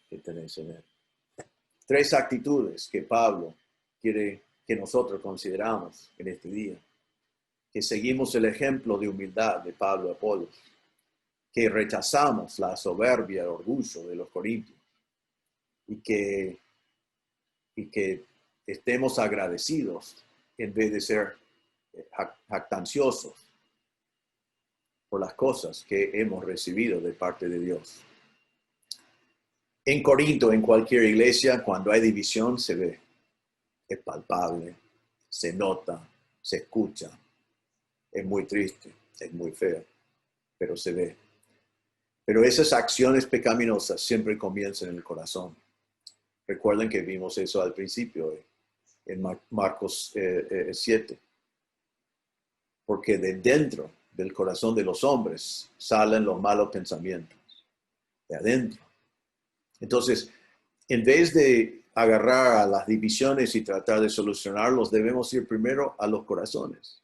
que tenés en Él. 3 actitudes que Pablo quiere que nosotros consideramos en este día. Que seguimos el ejemplo de humildad de Pablo y Apolos. Que rechazamos la soberbia y el orgullo de los corintios. y que estemos agradecidos en vez de ser jactanciosos por las cosas que hemos recibido de parte de Dios. En Corinto, en cualquier iglesia, cuando hay división, se ve, es palpable, se nota, se escucha. Es muy triste, es muy feo, pero se ve. Pero esas acciones pecaminosas siempre comienzan en el corazón. Recuerden que vimos eso al principio, en Marcos 7. Porque de dentro del corazón de los hombres salen los malos pensamientos, de adentro. Entonces, en vez de agarrar a las divisiones y tratar de solucionarlos, debemos ir primero a los corazones.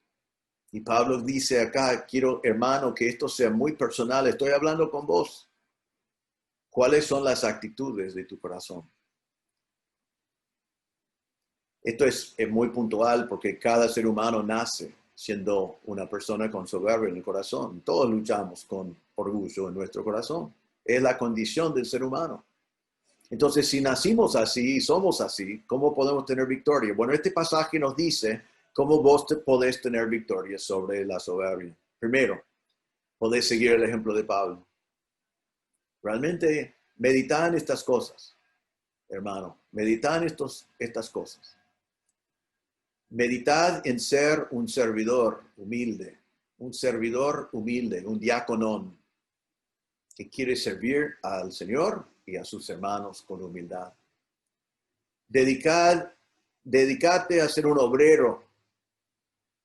Y Pablo dice acá, quiero, hermano, que esto sea muy personal, estoy hablando con vos. ¿Cuáles son las actitudes de tu corazón? Esto es muy puntual porque cada ser humano nace siendo una persona con soberbia en el corazón. Todos luchamos con orgullo en nuestro corazón. Es la condición del ser humano. Entonces, si nacimos así y somos así, ¿cómo podemos tener victoria? Bueno, este pasaje nos dice cómo vos podés tener victoria sobre la soberbia. Primero, podés seguir el ejemplo de Pablo. Realmente meditad en estas cosas, hermano. Meditad en estas cosas. Meditad en ser un servidor humilde, un diácono que quiere servir al Señor y a sus hermanos con humildad. Dedicate a ser un obrero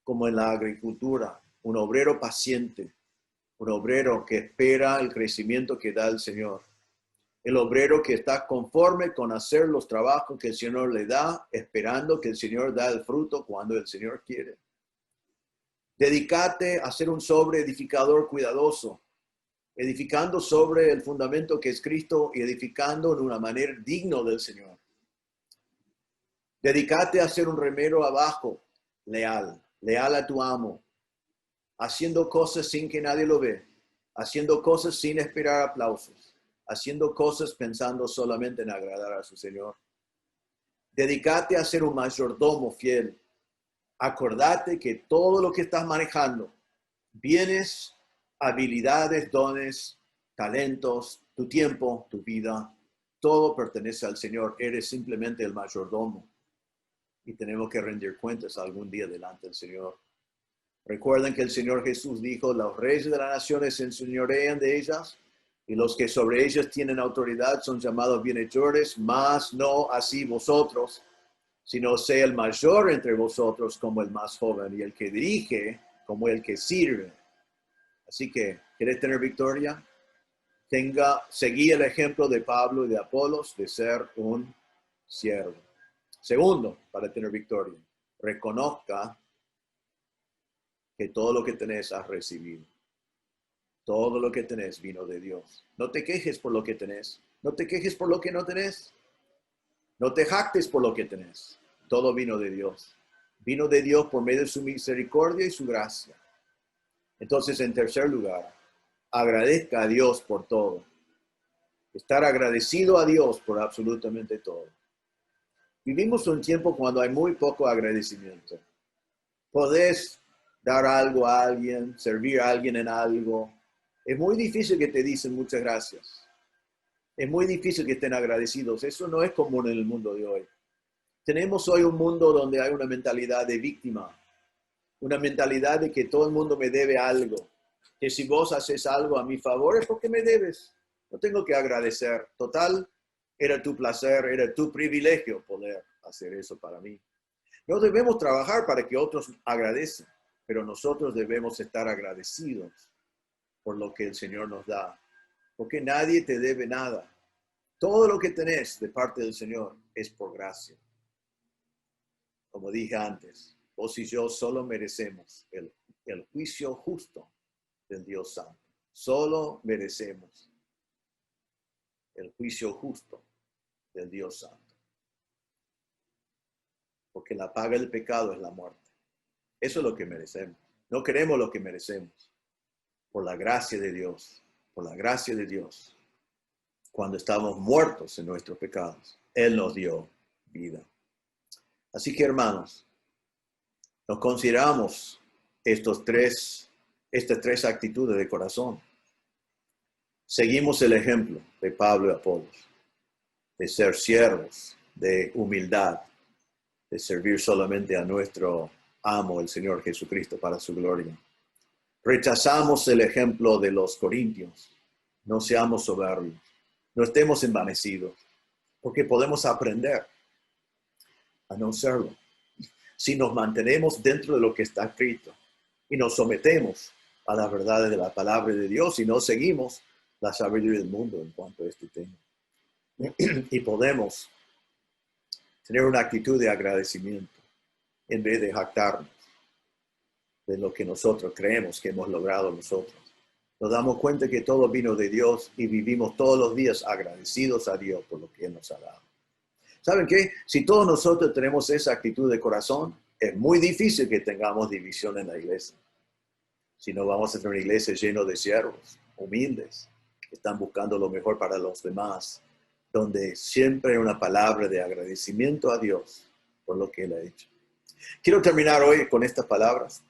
como en la agricultura, un obrero paciente, un obrero que espera el crecimiento que da el Señor. El obrero que está conforme con hacer los trabajos que el Señor le da, esperando que el Señor da el fruto cuando el Señor quiere. Dedícate a ser un sobreedificador cuidadoso, edificando sobre el fundamento que es Cristo y edificando de una manera digna del Señor. Dedícate a ser un remero abajo, leal a tu amo, haciendo cosas sin que nadie lo ve, haciendo cosas sin esperar aplausos, haciendo cosas pensando solamente en agradar a su Señor. Dedícate a ser un mayordomo fiel. Acordate que todo lo que estás manejando, bienes, habilidades, dones, talentos, tu tiempo, tu vida, todo pertenece al Señor. Eres simplemente el mayordomo. Y tenemos que rendir cuentas algún día delante del Señor. Recuerden que el Señor Jesús dijo, los reyes de las naciones se enseñorean de ellas y los que sobre ellas tienen autoridad son llamados bienhechores, mas no así vosotros, sino sea el mayor entre vosotros como el más joven y el que dirige como el que sirve. Así que, ¿quieres tener victoria? Seguí el ejemplo de Pablo y de Apolos de ser un siervo. Segundo, para tener victoria, reconozca que todo lo que tenés has recibido. Todo lo que tenés vino de Dios. No te quejes por lo que tenés. No te quejes por lo que no tenés. No te jactes por lo que tenés. Todo vino de Dios. Vino de Dios por medio de su misericordia y su gracia. Entonces, en tercer lugar, agradezca a Dios por todo. Estar agradecido a Dios por absolutamente todo. Vivimos un tiempo cuando hay muy poco agradecimiento. Podés dar algo a alguien, servir a alguien en algo. Es muy difícil que te dicen muchas gracias. Es muy difícil que estén agradecidos. Eso no es común en el mundo de hoy. Tenemos hoy un mundo donde hay una mentalidad de víctima, una mentalidad de que todo el mundo me debe algo, que si vos haces algo a mi favor es porque me debes. No tengo que agradecer. Total, era tu placer, era tu privilegio poder hacer eso para mí. No debemos trabajar para que otros agradezcan, pero nosotros debemos estar agradecidos por lo que el Señor nos da, porque nadie te debe nada. Todo lo que tenés de parte del Señor es por gracia. Como dije antes, vos y yo solo merecemos el juicio justo del Dios Santo. Solo merecemos el juicio justo del Dios Santo. Porque la paga del pecado es la muerte. Eso es lo que merecemos. No queremos lo que merecemos. Por la gracia de Dios. Por la gracia de Dios. cuando estábamos muertos en nuestros pecados, Él nos dio vida. Así que, hermanos, nos consideramos estas tres actitudes de corazón. Seguimos el ejemplo de Pablo y Apolos, de ser siervos, de humildad, de servir solamente a nuestro amo, el Señor Jesucristo, para su gloria. Rechazamos el ejemplo de los corintios. No seamos soberbios, no estemos envanecidos, porque podemos aprender a no serlo. Si nos mantenemos dentro de lo que está escrito y nos sometemos a las verdades de la palabra de Dios y no seguimos la sabiduría del mundo en cuanto a este tema. Y podemos tener una actitud de agradecimiento en vez de jactarnos de lo que nosotros creemos que hemos logrado nosotros. Nos damos cuenta que todo vino de Dios y vivimos todos los días agradecidos a Dios por lo que Él nos ha dado. ¿Saben qué? Si todos nosotros tenemos esa actitud de corazón, es muy difícil que tengamos división en la iglesia. Si no, vamos a tener una iglesia llena de siervos, humildes, que están buscando lo mejor para los demás, donde siempre hay una palabra de agradecimiento a Dios por lo que Él ha hecho. Quiero terminar hoy con estas palabras.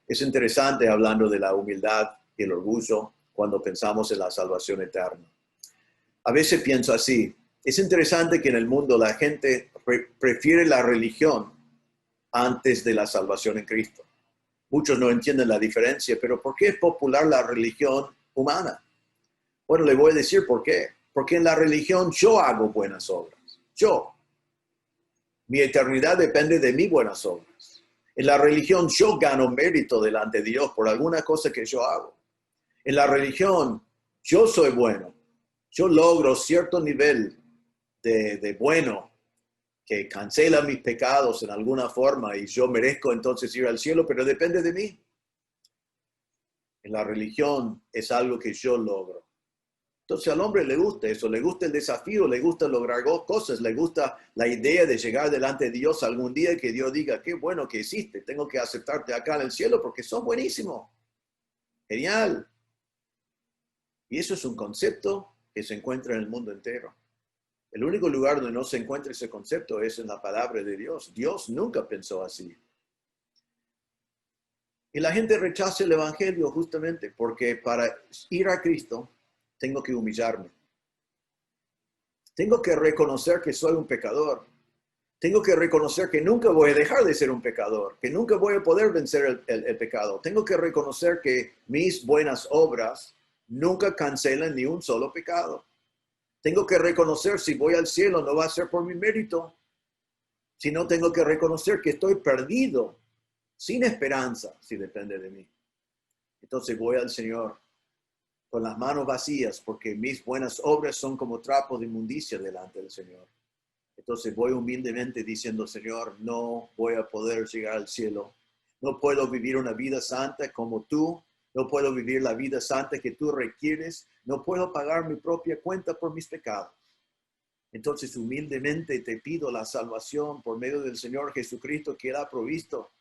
Es interesante hablando de la humildad y el orgullo cuando pensamos en la salvación eterna. A veces pienso así. Es interesante que en el mundo la gente prefiere la religión antes de la salvación en Cristo. Muchos no entienden la diferencia, pero ¿por qué es popular la religión humana? Bueno, le voy a decir por qué. Porque en la religión yo hago buenas obras. Mi eternidad depende de mis buenas obras. En la religión yo gano mérito delante de Dios por alguna cosa que yo hago. En la religión yo soy bueno. Yo logro cierto nivel de bueno que cancela mis pecados en alguna forma y yo merezco entonces ir al cielo, pero depende de mí. En la religión es algo que yo logro. Entonces al hombre le gusta eso, le gusta el desafío, le gusta lograr cosas, le gusta la idea de llegar delante de Dios algún día y que Dios diga, qué bueno que hiciste, tengo que aceptarte acá en el cielo porque sos buenísimo. Genial. Y eso es un concepto que se encuentra en el mundo entero. El único lugar donde no se encuentra ese concepto es en la palabra de Dios. Dios nunca pensó así. Y la gente rechaza el evangelio justamente porque para ir a Cristo tengo que humillarme. Tengo que reconocer que soy un pecador. Tengo que reconocer que nunca voy a dejar de ser un pecador, que nunca voy a poder vencer el pecado. Tengo que reconocer que mis buenas obras nunca cancelan ni un solo pecado. Tengo que reconocer si voy al cielo no va a ser por mi mérito, sino tengo que reconocer que estoy perdido, sin esperanza, si depende de mí. Entonces voy al Señor con las manos vacías, porque mis buenas obras son como trapos de inmundicia delante del Señor. Entonces voy humildemente diciendo, Señor, no voy a poder llegar al cielo. No puedo vivir una vida santa como tú. No puedo vivir la vida santa que tú requieres. No puedo pagar mi propia cuenta por mis pecados. Entonces humildemente te pido la salvación por medio del Señor Jesucristo que Él ha provisto.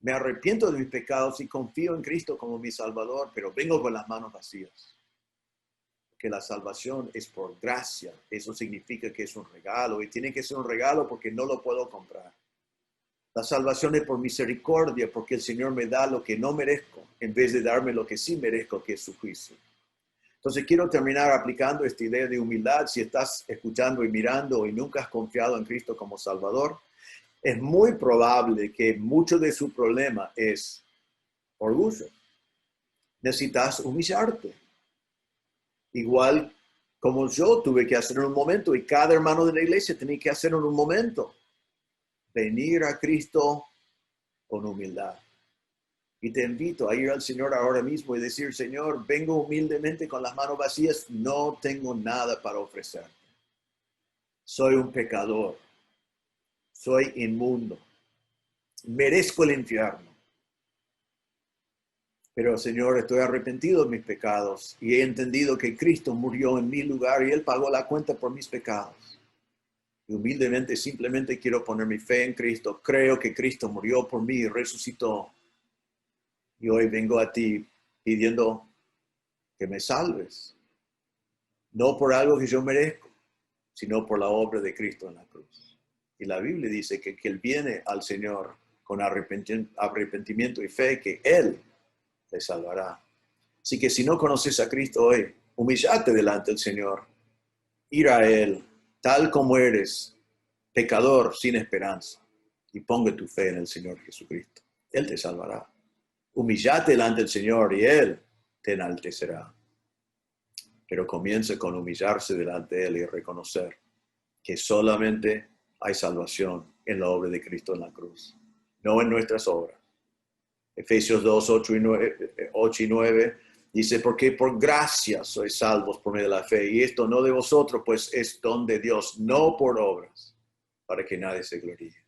Me arrepiento de mis pecados y confío en Cristo como mi Salvador, pero vengo con las manos vacías. Que la salvación es por gracia. Eso significa que es un regalo y tiene que ser un regalo porque no lo puedo comprar. La salvación es por misericordia porque el Señor me da lo que no merezco en vez de darme lo que sí merezco, que es su juicio. Entonces quiero terminar aplicando esta idea de humildad. Si estás escuchando y mirando y nunca has confiado en Cristo como Salvador, es muy probable que mucho de su problema es orgullo. Necesitas humillarte. Igual como yo tuve que hacer en un momento y cada hermano de la iglesia tenía que hacer en un momento. Venir a Cristo con humildad. Y te invito a ir al Señor ahora mismo y decir, Señor, vengo humildemente con las manos vacías, no tengo nada para ofrecerte. Soy un pecador. Soy inmundo. Merezco el infierno. Pero, Señor, estoy arrepentido de mis pecados y he entendido que Cristo murió en mi lugar y Él pagó la cuenta por mis pecados. Y humildemente, simplemente quiero poner mi fe en Cristo. Creo que Cristo murió por mí y resucitó. Y hoy vengo a ti pidiendo que me salves. no por algo que yo merezco, sino por la obra de Cristo en la cruz. Y la Biblia dice que Él viene al Señor con arrepentimiento y fe, que Él te salvará. Así que si no conoces a Cristo hoy, humillate delante del Señor, ir a Él, tal como eres, pecador sin esperanza, y ponga tu fe en el Señor Jesucristo. Él te salvará. Humillate delante del Señor y Él te enaltecerá. Pero comience con humillarse delante de Él y reconocer que solamente hay salvación en la obra de Cristo en la cruz, no en nuestras obras. Efesios 2, 8 y 9 dice, porque por gracia sois salvos por medio de la fe, y esto no de vosotros, pues es don de Dios, no por obras, para que nadie se gloríe.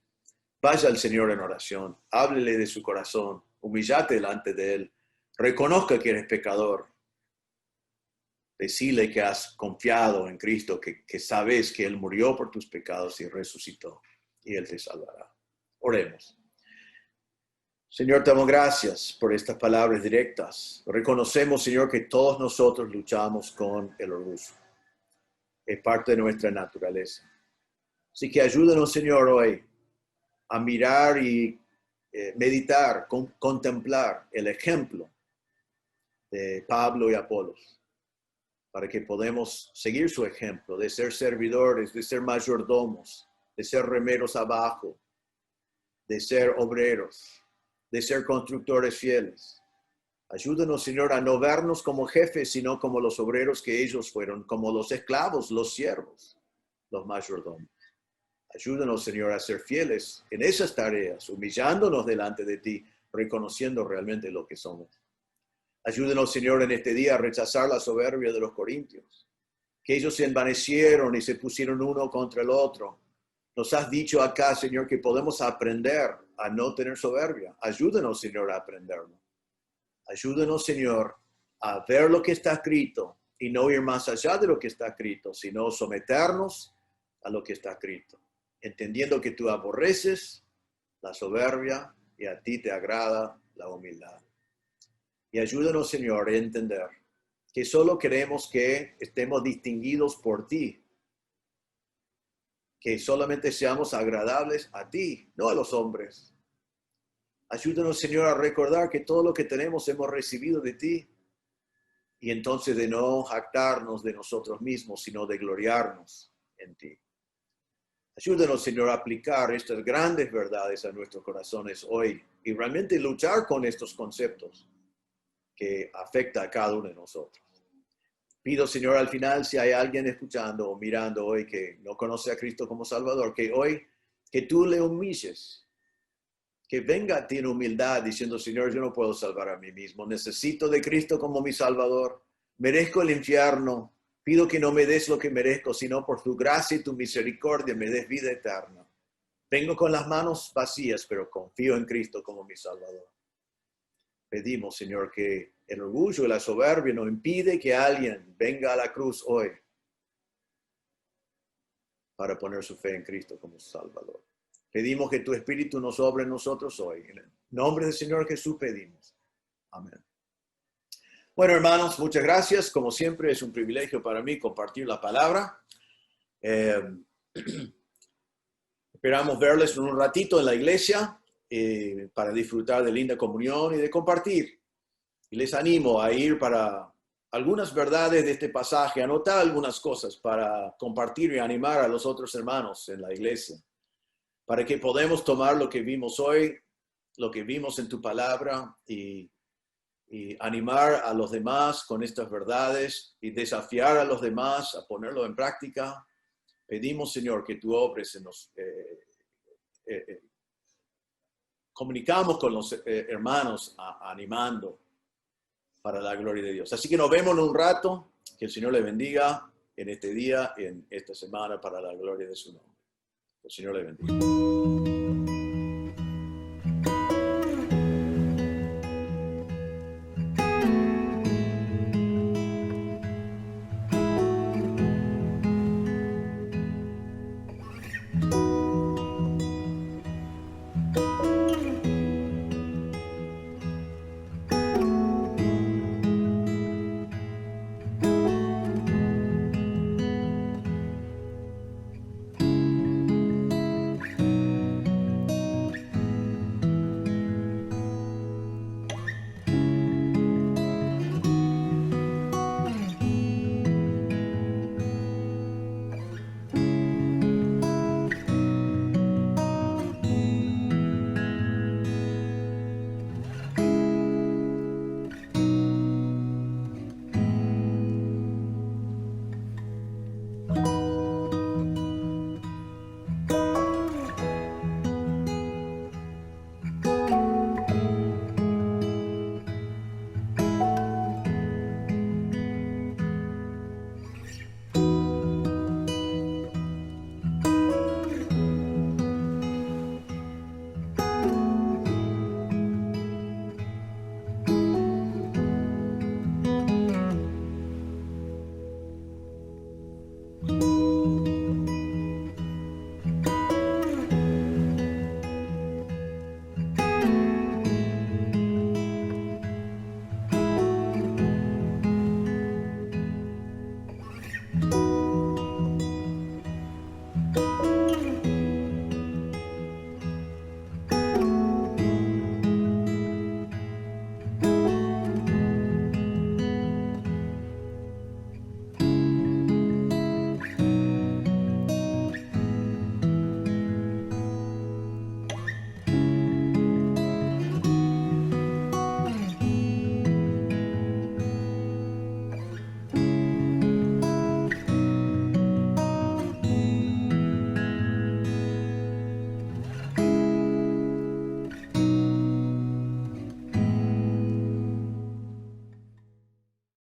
Vaya al Señor en oración, háblele de su corazón, humillate delante de Él, reconozca que eres pecador, decile que has confiado en Cristo, que sabes que Él murió por tus pecados y resucitó, y Él te salvará. Oremos. Señor, te damos gracias por estas palabras directas. Reconocemos, Señor, que todos nosotros luchamos con el orgullo. Es parte de nuestra naturaleza. Así que ayúdanos, Señor, hoy a mirar y meditar, contemplar el ejemplo de Pablo y Apolos, para que podamos seguir su ejemplo de ser servidores, de ser mayordomos, de ser remeros abajo, de ser obreros, de ser constructores fieles. Ayúdanos, Señor, a no vernos como jefes, sino como los obreros que ellos fueron, como los esclavos, los siervos, los mayordomos. Ayúdanos, Señor, a ser fieles en esas tareas, humillándonos delante de ti, reconociendo realmente lo que somos. Ayúdanos, Señor, en este día a rechazar la soberbia de los corintios, que ellos se envanecieron y se pusieron uno contra el otro. Nos has dicho acá, Señor, que podemos aprender a no tener soberbia. Ayúdanos, Señor, a aprenderlo. Ayúdanos, Señor, a ver lo que está escrito y no ir más allá de lo que está escrito, sino someternos a lo que está escrito, entendiendo que tú aborreces la soberbia y a ti te agrada la humildad. Y ayúdanos, Señor, a entender que solo queremos que estemos distinguidos por ti, que solamente seamos agradables a ti, no a los hombres. Ayúdanos, Señor, a recordar que todo lo que tenemos hemos recibido de ti, y entonces de no jactarnos de nosotros mismos, sino de gloriarnos en ti. Ayúdanos, Señor, a aplicar estas grandes verdades a nuestros corazones hoy y realmente luchar con estos conceptos que afectan a cada uno de nosotros. Pido, Señor, al final, si hay alguien escuchando o mirando hoy que no conoce a Cristo como Salvador, que hoy, que tú le humilles, que venga a ti en humildad diciendo, Señor, yo no puedo salvar a mí mismo, necesito de Cristo como mi Salvador, merezco el infierno, pido que no me des lo que merezco, sino por tu gracia y tu misericordia me des vida eterna. Vengo con las manos vacías, pero confío en Cristo como mi Salvador. Pedimos, Señor, que el orgullo y la soberbia no impide que alguien venga a la cruz hoy para poner su fe en Cristo como Salvador. Pedimos que tu Espíritu nos obre en nosotros hoy. En el nombre del Señor Jesús pedimos. Amén. Bueno, hermanos, muchas gracias. Como siempre, es un privilegio para mí compartir la palabra. Esperamos verles en un ratito en la iglesia para disfrutar de linda comunión y de compartir. Y les animo a ir para algunas verdades de este pasaje, anotar algunas cosas para compartir y animar a los otros hermanos en la iglesia, para que podamos tomar lo que vimos hoy, lo que vimos en tu palabra y animar a los demás con estas verdades y desafiar a los demás a ponerlo en práctica. Pedimos, Señor, que tú obres en nos. Comunicamos con los hermanos animando para la gloria de Dios. Así que nos vemos en un rato. Que el Señor le bendiga en este día, en esta semana, para la gloria de su nombre. Que el Señor le bendiga.